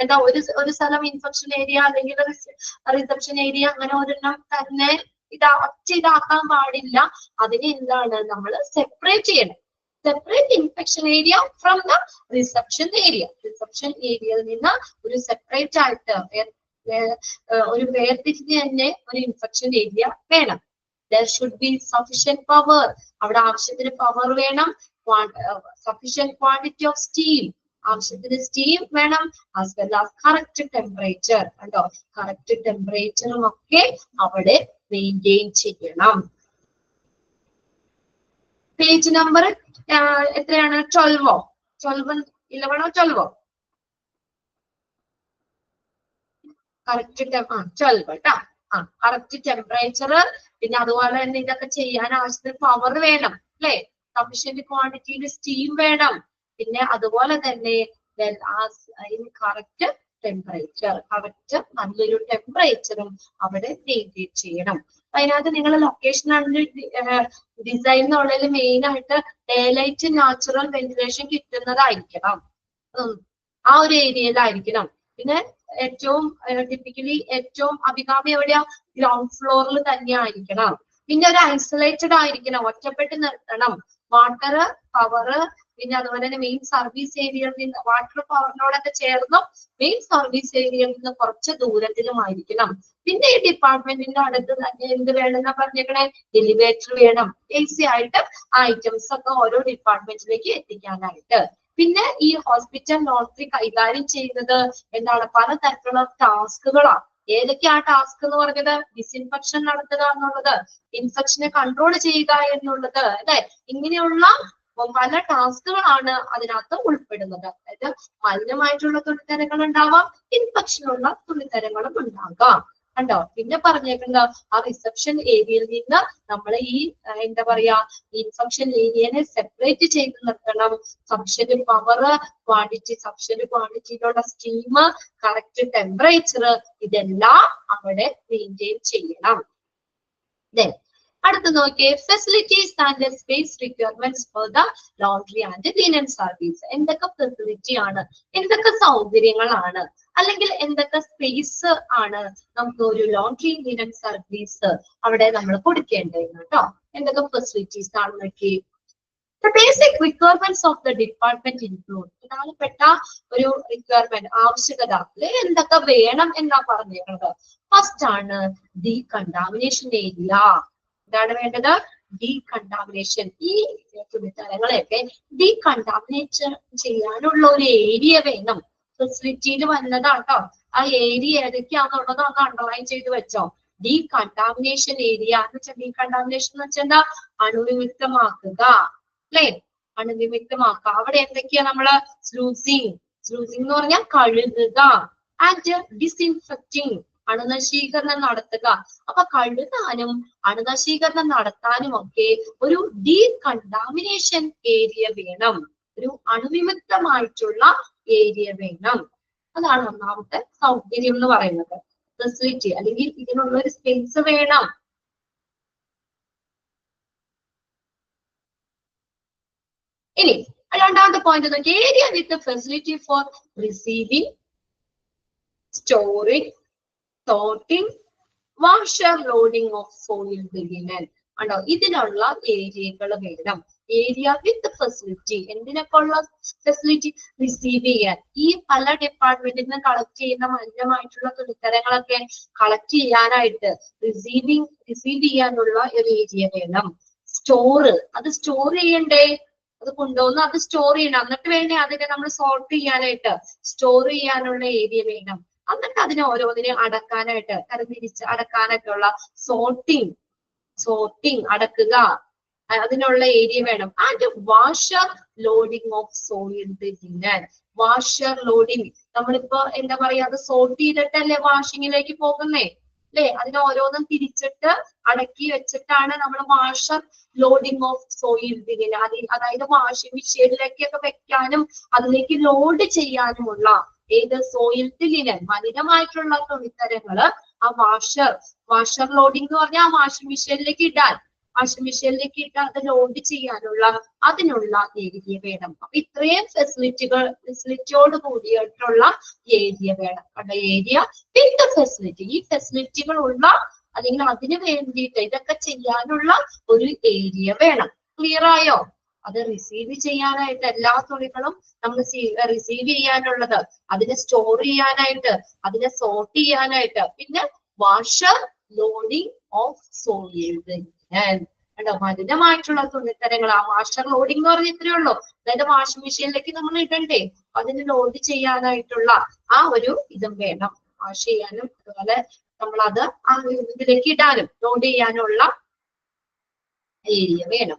എന്താ, ഒരു സ്ഥലം ഇൻഫെക്ഷൻ ഏരിയ അല്ലെങ്കിൽ റിസപ്ഷൻ ഏരിയ അങ്ങനെ ഒരെണ്ണം തന്നെ ഇതാക്കാൻ പാടില്ല. അതിനെ എന്താണ് നമ്മൾ സെപ്പറേറ്റ് ചെയ്യണം. Separate infection area from the reception area. Reception ഏരിയയിൽ നിന്ന് ഒരു സെപ്പറേറ്റ് ആയിട്ട് ഒരു വേർതിരിഞ്ഞ് തന്നെ ഒരു ഇൻഫെക്ഷൻ ഏരിയ വേണം. There should be sufficient power. അവിടെ ആവശ്യത്തിന് പവർ വേണം. Sufficient quantity of steam. ആവശ്യത്തിന് സ്റ്റീം വേണം, as well as correct temperature. കണ്ടോ, കറക്റ്റ് ടെമ്പറേച്ചറും ഒക്കെ അവിടെ മെയിൻറ്റെയിൻ ചെയ്യണം. പേജ് നമ്പർ എത്രയാണ്? 12ഓ 11ഓ 12ഓ? കറക്റ്റ് 12 കേട്ടോ. കറക്റ്റ് ടെമ്പറേച്ചർ, പിന്നെ അതുപോലെ തന്നെ ഇതൊക്കെ ചെയ്യാൻ ആവശ്യത്തിന് പവർ വേണം അല്ലെ, സഫിഷ്യന്റ് ക്വാണ്ടിറ്റിയിൽ സ്റ്റീം വേണം, പിന്നെ അതുപോലെ തന്നെ കറക്റ്റ് ടെമ്പറേച്ചർ, കറക്റ്റ് നല്ലൊരു ടെമ്പറേച്ചറും അവിടെ മെയിൻറ്റെയിൻ ചെയ്യണം. അതിനകത്ത് നിങ്ങൾ ലൊക്കേഷൻ ഡിസൈൻ എന്നുള്ളതിൽ മെയിൻ ആയിട്ട് ഡേ ലൈറ്റ് നാച്ചുറൽ വെന്റിലേഷൻ കിട്ടുന്നതായിരിക്കണം, ആ ഒരു ഏരിയയിലായിരിക്കണം. പിന്നെ ഏറ്റവും ടിപ്പിക്കലി ഏറ്റവും അഭികാമ്യം എവിടെയാ? ഗ്രൗണ്ട് ഫ്ലോറിൽ തന്നെ ആയിരിക്കണം. പിന്നെ ഒരു ഐസൊലേറ്റഡ് ആയിരിക്കണം, ഒറ്റപ്പെട്ട് നിർത്തണം. വാട്ടർ പവർ പിന്നെ അതുപോലെ തന്നെ മെയിൻ സർവീസ് ഏരിയയിൽ നിന്ന്, വാട്ടർ പവറിനോടൊക്കെ ചേർന്നും മെയിൻ സർവീസ് ഏരിയയിൽ നിന്ന് കുറച്ച് ദൂരത്തിലുമായിരിക്കണം. പിന്നെ ഈ ഡിപ്പാർട്ട്മെന്റിന്റെ അടുത്ത് തന്നെ എന്ത് വേണമെന്നാ പറഞ്ഞേക്കണേ? എലിവേറ്റർ വേണം, ഈസി ആയിട്ട് ഐറ്റംസ് ഒക്കെ ഓരോ ഡിപ്പാർട്ട്മെന്റിലേക്ക് എത്തിക്കാനായിട്ട്. പിന്നെ ഈ ഹോസ്പിറ്റൽ ലോണ്ടറി കൈകാര്യം ചെയ്യുന്നത് എന്താണ്? പലതരത്തിലുള്ള ടാസ്കുകളാണ്. ഏതൊക്കെയാ ടാസ്ക് എന്ന് പറഞ്ഞത്? ഡിസിൻഫെക്ഷൻ നടത്തുക എന്നുള്ളത്, ഇൻഫെക്ഷനെ കൺട്രോൾ ചെയ്യുക എന്നുള്ളത് അല്ലെ, ഇങ്ങനെയുള്ള പല ടാസ്കുകളാണ് അതിനകത്ത് ഉൾപ്പെടുന്നത്. അതായത് മലിനമായിട്ടുള്ള തുണിത്തരങ്ങൾ ഉണ്ടാവാം, ഇൻഫെക്ഷൻ ഉള്ള തുണിത്തരങ്ങളും ഉണ്ടാകാം. കണ്ടോ, പിന്നെ പറഞ്ഞേക്കുന്നത് ആ റിസപ്ഷൻ ഏരിയയിൽ നിന്ന് നമ്മൾ ഈ എന്താ പറയാ, ഇൻഫെക്ഷൻ ഏരിയനെ സെപ്പറേറ്റ് ചെയ്ത് നിർത്തണം. സഫിഷ്യന്റ് പവർ, സഫിഷ്യന്റ് ക്വാണ്ടിറ്റിയിലുള്ള സ്റ്റീം, കറക്റ്റ് ടെമ്പറേച്ചർ, ഇതെല്ലാം അവിടെ മെയിൻറ്റെയിൻ ചെയ്യണം. അടുത്ത് നോക്കിയേ, facilities and space requirements for the laundry and linen service. എന്തൊക്കെ ഫെസിലിറ്റി ആണ്, എന്തൊക്കെ സൗകര്യങ്ങളാണ്, അല്ലെങ്കിൽ എന്തൊക്കെ സ്പേസ് ആണ് നമുക്ക് ഒരു ലോണ്ടറി ലിനൻ സർവീസ് അവിടെ നമ്മൾ കൊടുക്കേണ്ടത് കേട്ടോ. എന്തൊക്കെ ഫെസിലിറ്റീസ് ആണ് നോക്കി. The basic requirements of the department include, പ്രധാനപ്പെട്ട ഒരു റിക്വയർമെന്റ്, ആവശ്യകത എന്തൊക്കെ വേണം എന്നാ പറഞ്ഞേക്കുന്നത്. ഫസ്റ്റ് ആണ് ഡീകണ്ടാമിനേഷൻ ഏരിയ. എന്താണ് വേണ്ടത്? ഡീകണ്ടാമിനേഷൻ. ഈ തുണിത്തരങ്ങളെയൊക്കെ ഡീകണ്ടാമിനേറ്റ് ചെയ്യാനുള്ള ഒരു ഏരിയ വേണം. ഫെസിലിറ്റിയിൽ വന്നതാട്ടോ. ആ ഏരിയ ഏതൊക്കെയാണെന്നുള്ളത് ഒന്ന് അണ്ടർലൈൻ ചെയ്ത് വെച്ചോ. ഡീകണ്ടാമിനേഷൻ ഏരിയ എന്ന് വെച്ചാൽ, ഡീകണ്ടാമിനേഷൻ എന്ന് വെച്ചാൽ എന്താ? അണുവിമുക്തമാക്കുക അല്ലെ, അണുവിമുക്തമാക്കുക. അവിടെ എന്തൊക്കെയാ നമ്മള്? സ്ലൂസിങ് എന്ന് പറഞ്ഞാൽ കഴുകുക, ആൻഡ് ഡിസിൻഫെക്റ്റിംഗ്, അണുനശീകരണം നടത്തുക. അപ്പൊ കഴുകാനും അണുനശീകരണം നടത്താനും ഒക്കെ ഒരു ഡീകണ്ടാമിനേഷൻ ഏരിയ വേണം, ഒരു അണുവിമുക്തമായിട്ടുള്ള ഏരിയ വേണം. അതാണ് ഒന്നാമത്തെ സൗകര്യം എന്ന് പറയുന്നത്. ഫെസിലിറ്റി അല്ലെങ്കിൽ ഇതിനുള്ള ഒരു സ്പേസ് വേണം. ഇനി രണ്ടാമത്തെ പോയിന്റ് നോക്കി, area with facility four receiving, storing, sorting, washer loading of soiled linen. ആണോ, ഇതിനുള്ള ഏരിയകൾ വേണം. Area with facility. എന്തിനൊക്കെ ഉള്ള ഫെസിലിറ്റി? റിസീവ് ചെയ്യാൻ, ഈ പല ഡിപ്പാർട്ട്മെന്റിൽ നിന്ന് കളക്ട് ചെയ്യുന്ന മലിനമായിട്ടുള്ള തുണിത്തരങ്ങളൊക്കെ കളക്ട് ചെയ്യാനായിട്ട് റിസീവ് ചെയ്യാനുള്ള ഒരു ഏരിയ വേണം. സ്റ്റോറ്, അത് സ്റ്റോർ ചെയ്യണ്ടേ, അത് കൊണ്ടുവന്ന് അത് സ്റ്റോർ ചെയ്യണം. എന്നിട്ട് വേണ്ടേ അതിനെ നമ്മൾ സോർട്ട് ചെയ്യാനായിട്ട്, സ്റ്റോർ ചെയ്യാനുള്ള ഏരിയ വേണം. എന്നിട്ട് അതിനെ ഓരോന്നിനെ അടക്കാനായിട്ട്, തരംതിരിച്ച് അടക്കാനൊക്കെ ഉള്ള സോർട്ടിങ് അടക്കുക, അതിനുള്ള ഏരിയ വേണം. And washer loading of soiled linen. Washer loading, നമ്മളിപ്പോ എന്താ പറയാ, അത് സോർട്ട് ചെയ്തിട്ടല്ലേ വാഷിങ്ങിലേക്ക് പോകുന്നേ അല്ലെ. അതിനെ ഓരോന്നും തിരിച്ചിട്ട് അടക്കി വെച്ചിട്ടാണ് നമ്മൾ washer loading of soiled linen, അതായത് വാഷിംഗ് മെഷീനിലേക്കൊക്കെ വെക്കാനും അതിലേക്ക് ലോഡ് ചെയ്യാനുമുള്ള ഏത്? സോയിൽഡ് ലിനൻ, മലിനമായിട്ടുള്ള തുണിത്തരങ്ങള് ആ വാഷർ ലോഡിംഗ് എന്ന് പറഞ്ഞാൽ ആ വാഷിംഗ് മെഷീനിലേക്ക് ഇട്ട് അത് ലോഡ് ചെയ്യാനുള്ള അതിനുള്ള ഏരിയ വേണം. അപ്പൊ ഇത്രയും ഫെസിലിറ്റിയോട് കൂടിയിട്ടുള്ള ഏരിയ വേണം. ഏരിയ വിത്ത് ഫെസിലിറ്റി, ഈ ഫെസിലിറ്റികൾ ഉള്ള അല്ലെങ്കിൽ അതിന് വേണ്ടിയിട്ട് ഇതൊക്കെ ചെയ്യാനുള്ള ഒരു ഏരിയ വേണം. ക്ലിയർ ആയോ? അത് റിസീവ് ചെയ്യാനായിട്ട്, എല്ലാ തുണികളും നമ്മൾ റിസീവ് ചെയ്യാനുള്ളത്, അതിനെ സ്റ്റോർ ചെയ്യാനായിട്ട്, അതിനെ സോർട്ട് ചെയ്യാനായിട്ട്, പിന്നെ washer loading of soiled linen. കണ്ടോ, മലിനമായിട്ടുള്ള തുണിത്തരങ്ങൾ. ആ വാഷർ ലോഡിംഗ് എന്ന് പറഞ്ഞാൽ ഇത്രയേ ഉള്ളൂ. അതായത് വാഷിംഗ് മെഷീനിലേക്ക് നമ്മൾ ഇടണ്ടേ, അതിന് ലോഡ് ചെയ്യാനായിട്ടുള്ള ആ ഒരു ഇതും വേണം. വാഷ് ചെയ്യാനും അതുപോലെ നമ്മളത് ആ ഇതിലേക്ക് ഇടാനും ലോഡ് ചെയ്യാനുള്ള ഏരിയ വേണം.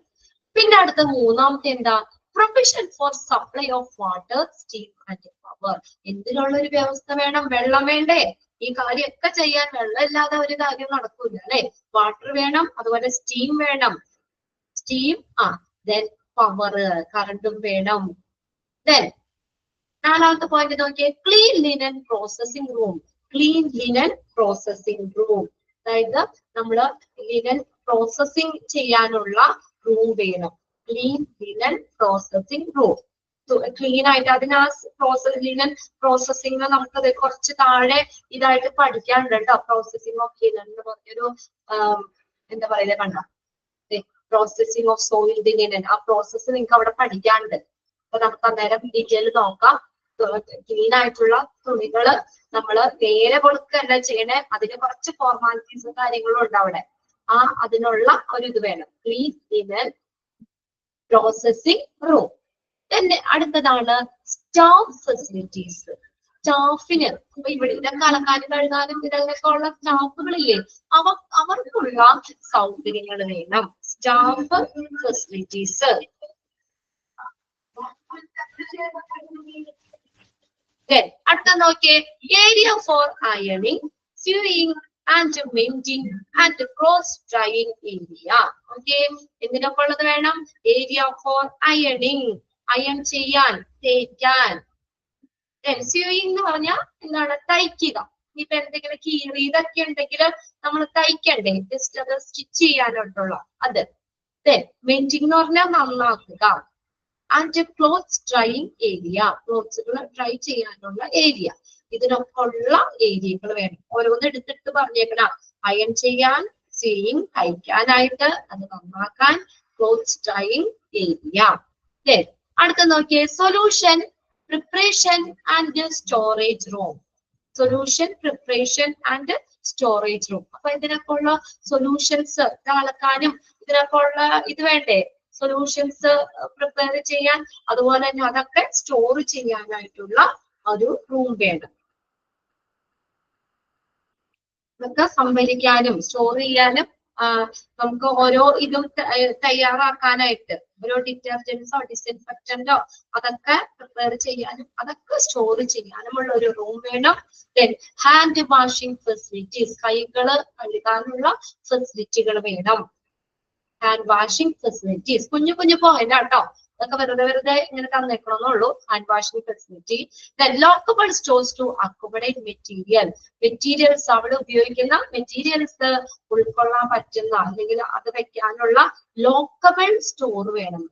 പിന്നെ അടുത്ത മൂന്നാമത്തെ എന്താ, provision for supply of water, steam and power. എന്തിനുള്ള ഒരു വ്യവസ്ഥ വേണം, വെള്ളം വേണ്ടേ? ഈ കാര്യമൊക്കെ ചെയ്യാൻ വെള്ളം ഇല്ലാതെ ഒരു കാര്യം നടക്കൂല അല്ലെ. വാട്ടർ വേണം, അതുപോലെ സ്റ്റീം വേണം, സ്റ്റീം ദെൻ പവർ, കറണ്ടും വേണം. ദെൻ നാലാമത്തെ പോയിന്റ് നോക്കിയേ, clean linen processing room. Clean linen processing room, അതായത് നമ്മള് ലിനൻ പ്രോസസിംഗ് ചെയ്യാനുള്ള റൂം വേണം. Clean linen processing room, clean ആയിട്ട് അതിന് ആ ലിനൻ പ്രോസസിംഗ് നമുക്കത് കുറച്ച് താഴെ ഇതായിട്ട് പഠിക്കാനുണ്ട് കേട്ടോ. പ്രോസസിംഗ് ഓഫ് ലിനൻ എന്ന് പറഞ്ഞൊരു എന്താ പറയുക, കണ്ടോ, പ്രോസസിംഗ് ഓഫ് സോയിൽഡ് ലിനൻ. ആ പ്രോസസ്സ് നിങ്ങൾക്ക് അവിടെ പഠിക്കാനുണ്ട്. അപ്പൊ നമുക്ക് അന്നേരം ഡീറ്റെയിൽ നോക്കാം. ക്ലീൻ ആയിട്ടുള്ള തുണികള് നമ്മള് നേരെ കൊടുക്കല്ല ചെയ്യണേ, അതിന് കുറച്ച് ഫോർമാലിറ്റീസും കാര്യങ്ങളും ഉണ്ട് അവിടെ. അതിനുള്ള ഒരു ഇത് വേണം, ക്ലീൻ ലിനൻ പ്രോസസിംഗ് റൂം. പിന്നെ അടുത്തതാണ് സ്റ്റാഫ് ഫെസിലിറ്റീസ്. സ്റ്റാഫിന് ഇവിടെ ഇതൊക്കെ അലക്കാനും കഴുകാനും ഇതിനൊക്കെ ഉള്ള സ്റ്റാഫുകളില്ലേ, അവർക്കുള്ള സൗകര്യങ്ങൾ വേണം. Staff facilities. അടുത്ത നോക്കിയേ, ഏരിയ ഫോർ അയണിങ്, sewing and mending and cloth drying area. Okay, എന്തിനൊക്കെ ഉള്ളത് വേണം? ഏരിയ ഫോർ അയണിങ്, അയൺ ചെയ്യാൻ, തേക്കാൻ. സ്യൂയിങ് എന്ന് പറഞ്ഞാൽ എന്താണ്, തയ്ക്കുക. ഇപ്പൊ എന്തെങ്കിലും കീറിയതൊക്കെ ഉണ്ടെങ്കിൽ നമ്മൾ തയ്ക്കണ്ടേ, ജസ്റ്റ് അത് സ്റ്റിച്ച് ചെയ്യാനായിട്ടുള്ള അത്. മെൻഡിങ് എന്ന് പറഞ്ഞാൽ നന്നാക്കുക. ആൻഡ് ക്ലോത്ത് ഡ്രൈയിങ് ഏരിയ, ക്ലോത്ത്സുകൾ ഡ്രൈ ചെയ്യാനുള്ള ഏരിയ. ഇതിനൊക്കെ ഉള്ള ഏരിയകൾ വേണം. ഓരോന്ന് എടുത്തിട്ട് പറഞ്ഞേക്കണം. അയൺ ചെയ്യാൻ, സ്യൂയിങ് തയ്ക്കാനായിട്ട്, അത് നന്നാക്കാൻ, ക്ലോത്ത് ഡ്രൈയിങ് ഏരിയ. അടുത്ത നോക്കിയേ, solution preparation and storage room. Solution preparation and storage room. അപ്പൊ ഇതിനൊക്കെ ഉള്ള സൊല്യൂഷൻസ് അളക്കാനും ഇതിനൊക്കെ ഉള്ള ഇത് വേണ്ടേ, സൊല്യൂഷൻസ് പ്രിപ്പയർ ചെയ്യാൻ, അതുപോലെ തന്നെ അതൊക്കെ സ്റ്റോർ ചെയ്യാനായിട്ടുള്ള ഒരു റൂം വേണം. ഇതൊക്കെ സംഭരിക്കാനും സ്റ്റോർ ചെയ്യാനും നമുക്ക് ഓരോ ഇതും തയ്യാറാക്കാനായിട്ട്, ഓരോ ഡിറ്റർജൻസോ ഡിസിൻഫെക്റ്റന്റോ അതൊക്കെ പ്രിപ്പയർ ചെയ്യാനും അതൊക്കെ സ്റ്റോർ ചെയ്യാനുമുള്ള ഒരു റൂം വേണം. ഹാൻഡ് വാഷിംഗ് ഫെസിലിറ്റീസ്, കൈകള് കഴുകാനുള്ള ഫെസിലിറ്റികൾ വേണം. ഹാൻഡ് വാഷിംഗ് ഫെസിലിറ്റീസ്, കുഞ്ഞു കുഞ്ഞു പോയിന്റ് കേട്ടോ, അതൊക്കെ വെറുതെ ഇങ്ങനെ തന്നേക്കണമെന്നുള്ളൂ. Hand washing facility. Lockable stores to accommodate materials, അവിടെ ഉപയോഗിക്കുന്ന മെറ്റീരിയൽസ് ഉൾക്കൊള്ളാൻ പറ്റുന്ന അല്ലെങ്കിൽ അത് വെക്കാനുള്ള ലോക്കബിൾ സ്റ്റോർ വേണം.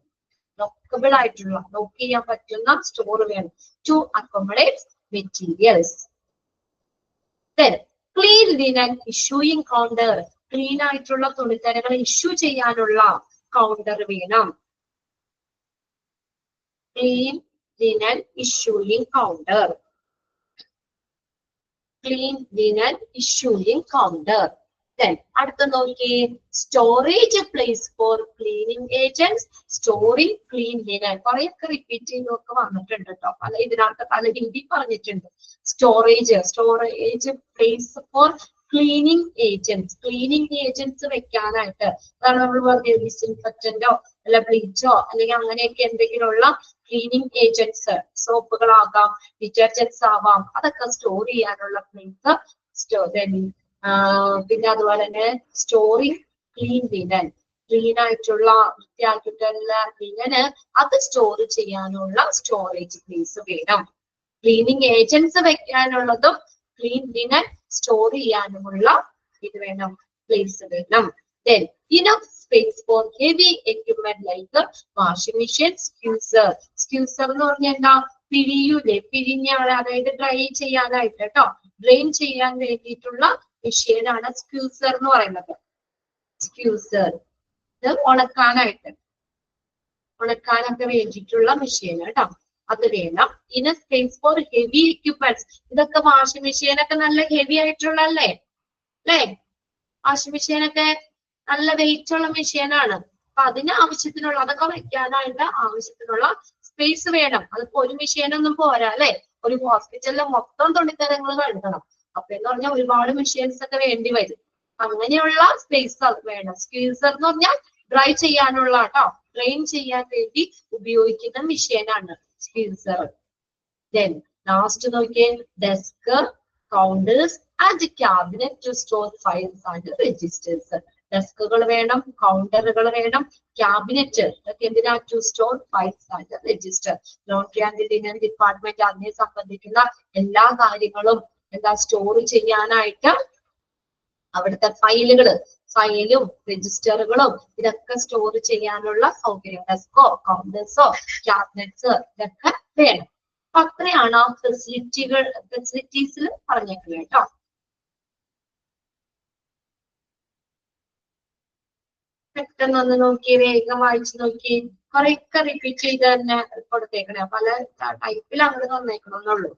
ലോക്കബിൾ ആയിട്ടുള്ള, ലോക്ക് ചെയ്യാൻ പറ്റുന്ന സ്റ്റോർ വേണം. To accommodate materials. Clean linen issuing counter, clean ആയിട്ടുള്ള തുണിത്തരങ്ങൾ ഇഷ്യൂ ചെയ്യാനുള്ള കൗണ്ടർ വേണം. Clean linen issuing counter, clean linen issuing counter. അടുത്ത നോക്കി, storage place for cleaning agents storing clean linen. കുറെയൊക്കെ റിപ്പീറ്റ് ചെയ്തൊക്കെ വന്നിട്ടുണ്ട് കേട്ടോ, പല ഇതിനകത്ത് പല ഹിന്ദി പറഞ്ഞിട്ടുണ്ട്. Storage place for cleaning agents വെക്കാനായിട്ട്. അതാണ് നമ്മൾ പറഞ്ഞത്, ഡിസിൻഫെക്റ്റന്റോ അല്ല ബ്ലീച്ചോ അല്ലെങ്കിൽ അങ്ങനെയൊക്കെ എന്തെങ്കിലുമുള്ള ക്ലീനിങ് ഏജന്റ്സ്, സോപ്പുകളാകാം, ഡിറ്റർജൻസ് ആവാം, അതൊക്കെ സ്റ്റോർ ചെയ്യാനുള്ള പ്ലേസ്. പിന്നെ അതുപോലെ തന്നെ സ്റ്റോറിങ് ക്ലീൻ ലിനൻ, ക്ലീൻ ആയിട്ടുള്ള വൃത്തിയാക്കിയിട്ടുള്ള ലിനന് അത് സ്റ്റോർ ചെയ്യാനുള്ള സ്റ്റോറേജ് പ്ലേസ് വേണം. ക്ലീനിങ് ഏജന്റ്സ് വെക്കാനുള്ളതും ക്ലീൻ ലിനൻ സ്റ്റോർ ചെയ്യാനുമുള്ള ഇത് വേണം, പ്ലേസ് വേണം. Then enough space for heavy equipment like washing machine, squeezer എന്ന് പറഞ്ഞാൽ എന്താ, പിഴിയൂലേ, പിഴിഞ്ഞാണ്, അതായത് ഡ്രൈ ചെയ്യാനായിട്ട് കേട്ടോ, ഡ്രെയിൻ ചെയ്യാൻ വേണ്ടിയിട്ടുള്ള മെഷീനാണ് സ്ക്യൂസർ എന്ന് പറയുന്നത്. സ്ക്യൂസർ ഇത് ഉണക്കാനൊക്കെ വേണ്ടിയിട്ടുള്ള മെഷീൻ കേട്ടോ, അത് വേണം. In A space four heavy equipments, ഇതൊക്കെ വാഷിംഗ് മെഷീനൊക്കെ നല്ല ഹെവി ആയിട്ടുള്ള അല്ലേ, വാഷിംഗ് മെഷീനൊക്കെ നല്ല വെയിറ്റ് ഉള്ള മെഷീനാണ്. അപ്പൊ അതിന് ആവശ്യത്തിനുള്ള അതൊക്കെ വെക്കാനായിട്ട് ആവശ്യത്തിനുള്ള സ്പേസ് വേണം. അതിപ്പോ ഒരു മെഷീനൊന്നും പോരാ അല്ലെ. ഒരു ഹോസ്പിറ്റലിലെ മൊത്തം തുണിത്തരങ്ങൾ കഴുകണം. അപ്പൊ എന്ന് പറഞ്ഞാൽ ഒരുപാട് മെഷീൻസ് ഒക്കെ വേണ്ടി വരും. അങ്ങനെയുള്ള സ്പേസ് വേണം. സ്ക്വീസർ എന്ന് പറഞ്ഞാൽ ഡ്രൈ ചെയ്യാനുള്ള കേട്ടോ, ഡ്രെയിൻ ചെയ്യാൻ വേണ്ടി ഉപയോഗിക്കുന്ന മെഷീനാണ് സ്ക്വീസർ. Then ലാസ്റ്റ് നോക്കിയേ, desk, counters and cabinet to store files and registers. ഡെസ്കുകൾ വേണം, കൗണ്ടറുകൾ വേണം, ക്യാബിനറ്റ് ഇതൊക്കെ എന്തിനാ? To store files and register. Laundry and linen department അതിനെ സംബന്ധിക്കുന്ന എല്ലാ കാര്യങ്ങളും എന്താ സ്റ്റോർ ചെയ്യാനായിട്ട് അവിടുത്തെ ഫയലും രജിസ്റ്ററുകളും ഇതൊക്കെ സ്റ്റോർ ചെയ്യാനുള്ള സൗകര്യം, ഡെസ്കോ കൗണ്ടേഴ്സോ ക്യാബിനറ്റ്സ് ഇതൊക്കെ വേണം. അപ്പൊ അത്രയാണ് ആ ഫെസിലിറ്റീസിൽ പറഞ്ഞേക്കുന്നത് കേട്ടോ. പെട്ടെന്ന് ഒന്ന് നോക്കി, വേഗം വായിച്ചു നോക്കി. കുറെയൊക്കെ റിപ്പീറ്റ് ചെയ്ത് തന്നെ കൊടുത്തേക്കണേ. പല ടൈപ്പിൽ അങ്ങോട്ട് തന്നേക്കണമെന്നുള്ളൂ.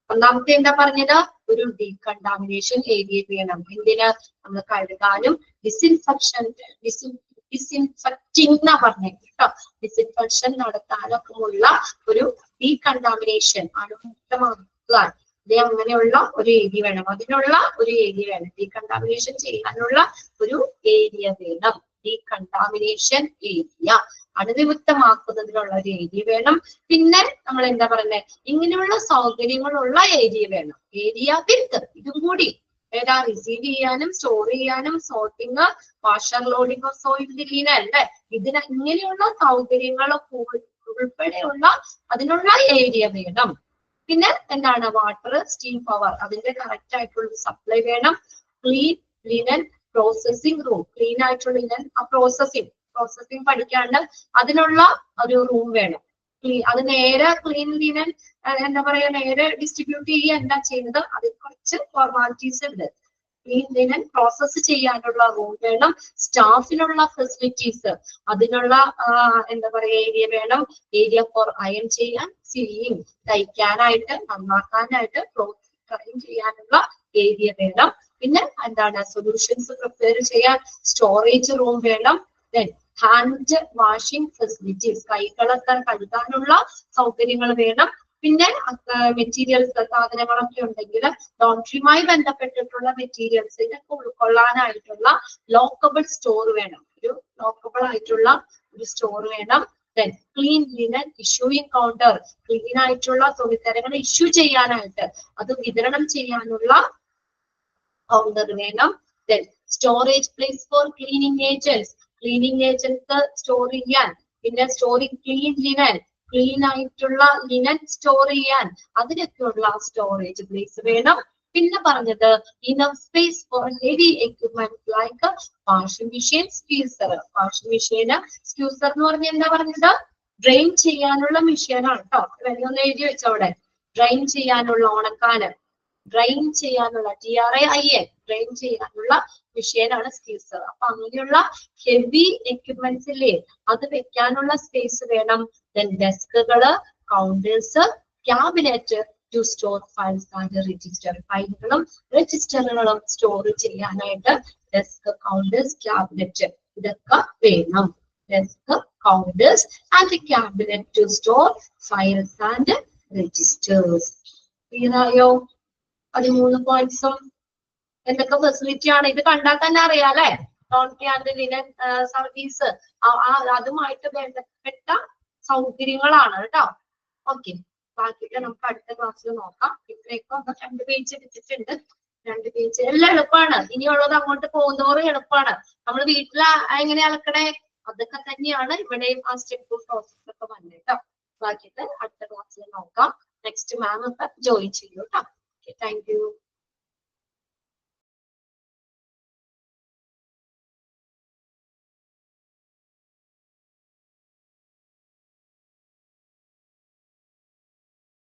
ഒന്നാമത്തെ എന്താ പറഞ്ഞത്? ഒരു ഡീകണ്ടാമിനേഷൻ ഏരിയ വേണം. എന്തിന്? നമ്മൾ കഴുകാനും ഡിസിൻഫെക്റ്റിംഗ് എന്നാ പറഞ്ഞത് കേട്ടോ. ഡിസിൻഫെക്ഷൻ നടത്താനൊക്കെ ഉള്ള ഒരു ഡീകണ്ടാമിനേഷൻ അണുമുക്തമാക്കുക അങ്ങനെയുള്ള ഒരു ഏരിയ വേണം. അതിനുള്ള ഒരു ഏരിയ വേണം. ഡീകണ്ടാമിനേഷൻ ചെയ്യാനുള്ള ഒരു ഏരിയ വേണം. ഡീകണ്ടാമിനേഷൻ ഏരിയ അണുവിമുക്തമാക്കുന്നതിനുള്ള ഒരു ഏരിയ വേണം. പിന്നെ നമ്മൾ എന്താ പറയുന്നത്? ഇങ്ങനെയുള്ള സൗകര്യങ്ങളുള്ള ഏരിയ വേണം. ഏരിയ വിത്ത് ഇതും കൂടി ഏതാ? റിസീവ് ചെയ്യാനും സ്റ്റോർ ചെയ്യാനും sorting washer loading soil clean അല്ലേ. ഇങ്ങനെയുള്ള സൗകര്യങ്ങൾ ഉൾപ്പെടെയുള്ള അതിനുള്ള ഏരിയ വേണം. പിന്നെ എന്താണ്? വാട്ടർ, സ്റ്റീം പവർ അതിന്റെ കറക്റ്റ് ആയിട്ടുള്ള സപ്ലൈ വേണം. Clean linen processing room, clean ആയിട്ടുള്ള ലിനൻ പ്രോസസിംഗ് പഠിക്കാണ്ട് അതിനുള്ള ഒരു റൂം വേണം. അത് നേരെ ക്ലീൻ ലിനൻ എന്താ പറയാ നേരെ ഡിസ്ട്രിബ്യൂട്ട് ചെയ്യുക എന്താ ചെയ്യുന്നത്? അതിൽ കുറച്ച് ഫോർമാലിറ്റീസ് ഉണ്ട്. ക്ലീൻ ലിനൻ പ്രോസസ് ചെയ്യാനുള്ള റൂം വേണം. സ്റ്റാഫിനുള്ള ഫെസിലിറ്റീസ് അതിനുള്ള എന്താ പറയാ ഏരിയ വേണം. ഏരിയ ഫോർ അയൺ ചെയ്യാൻ, സീയിങ് തയ്ക്കാനായിട്ട്, നന്നാക്കാനായിട്ട്, ക്ലീൻ ചെയ്യാനുള്ള ഏരിയ വേണം. പിന്നെ എന്താണ്? സൊല്യൂഷൻസ് പ്രിപ്പയർ ചെയ്യാൻ സ്റ്റോറേജ് റൂം വേണം. ദെൻ ഹാൻഡ് വാഷിംഗ് ഫെസിലിറ്റീസ് കൈകളൊക്കെ കഴുകാനുള്ള സൗകര്യങ്ങൾ വേണം. പിന്നെ മെറ്റീരിയൽസ് സാധനങ്ങളൊക്കെ ഉണ്ടെങ്കിൽ ലോണ്ടറിയുമായി ബന്ധപ്പെട്ടിട്ടുള്ള മെറ്റീരിയൽസ് ഇതൊക്കെ ഉൾക്കൊള്ളാനായിട്ടുള്ള ലോക്കബിൾ സ്റ്റോർ വേണം. ഒരു ലോക്കബിൾ ആയിട്ടുള്ള ഒരു സ്റ്റോർ വേണം. Then clean linen issuing counter, clean ആയിട്ടുള്ള തുണിത്തരങ്ങൾ ഇഷ്യൂ ചെയ്യാനായിട്ട് അത് വിതരണം ചെയ്യാനുള്ള കൗണ്ടർ വേണം. Then storage place for cleaning agents store ചെയ്യാൻ, പിന്നെ സ്റ്റോറിങ് ക്ലീൻ ലിനൻ ക്ലീൻ ആയിട്ടുള്ള ലിനൻ സ്റ്റോർ ചെയ്യാൻ അതിനൊക്കെയുള്ള സ്റ്റോറേജ് പ്ലേസ് വേണം. പിന്നെ പറഞ്ഞത് enough space four heavy equipment like washing machine, squeezer. Washing മെഷീന് സ്ക്യൂസർ എന്ന് പറഞ്ഞ എന്താ പറഞ്ഞത്? ഡ്രെയിൻ ചെയ്യാനുള്ള മെഷീനാണ് കേട്ടോ. ഒന്ന് എഴുതി വെച്ചവിടെ. ഡ്രെയിൻ ചെയ്യാനുള്ള, ഉണക്കാന് ഡ്രെയിൻ ചെയ്യാനുള്ള TRAIN ഡ്രെയിൻ ചെയ്യാനുള്ള മെഷീനാണ് സ്ക്യൂസർ. അപ്പൊ അങ്ങനെയുള്ള ഹെവി എക്യുപ്മെന്റ്സ് ഇല്ലേ അത് വെക്കാനുള്ള സ്പേസ് വേണം. ദെൻ ഡെസ്കുകള്, counters, cabinet to store files and register. ഫയലുകളും രജിസ്റ്ററുകളും സ്റ്റോർ ചെയ്യാനായിട്ട് ഡെസ്ക്, കൗണ്ടേഴ്സ്, ക്യാബിനറ്റ് ഇതൊക്കെ വേണം. Desk, counters and cabinet to store files and registers. Clear ആയോ? 13 പോയിന്റ്സും എന്തൊക്കെ ഫെസിലിറ്റി ആണ് ഇത് കണ്ടാൽ തന്നെ അറിയാം അല്ലെ. ലോണ്ടറി ആൻഡ് ലിനൻ സർവീസ് അതുമായിട്ട് ബന്ധപ്പെട്ട സൗകര്യങ്ങളാണ് കേട്ടോ. ഓക്കെ, ബാക്കിയൊക്കെ നമുക്ക് അടുത്ത ക്ലാസ്സിൽ നോക്കാം. ഇത്രയൊക്കെ 2 പേജ് എടുത്തിട്ടുണ്ട്. 2 പേജ് എല്ലാം എളുപ്പമാണ്. ഇനിയുള്ളത് അങ്ങോട്ട് പോകുന്നവരും എളുപ്പമാണ്. നമ്മൾ വീട്ടിൽ എങ്ങനെ അലക്കണേ അതൊക്കെ തന്നെയാണ് ഇവിടെയും ആ സ്റ്റെപ്പ് പ്രോസസ് ഒക്കെ വന്നത് കേട്ടോ. ബാക്കിയൊക്കെ അടുത്ത ക്ലാസ്സിൽ നോക്കാം. നെക്സ്റ്റ് മാം ഒക്കെ ജോയിൻ ചെയ്യൂ കേട്ടോ. Thank you.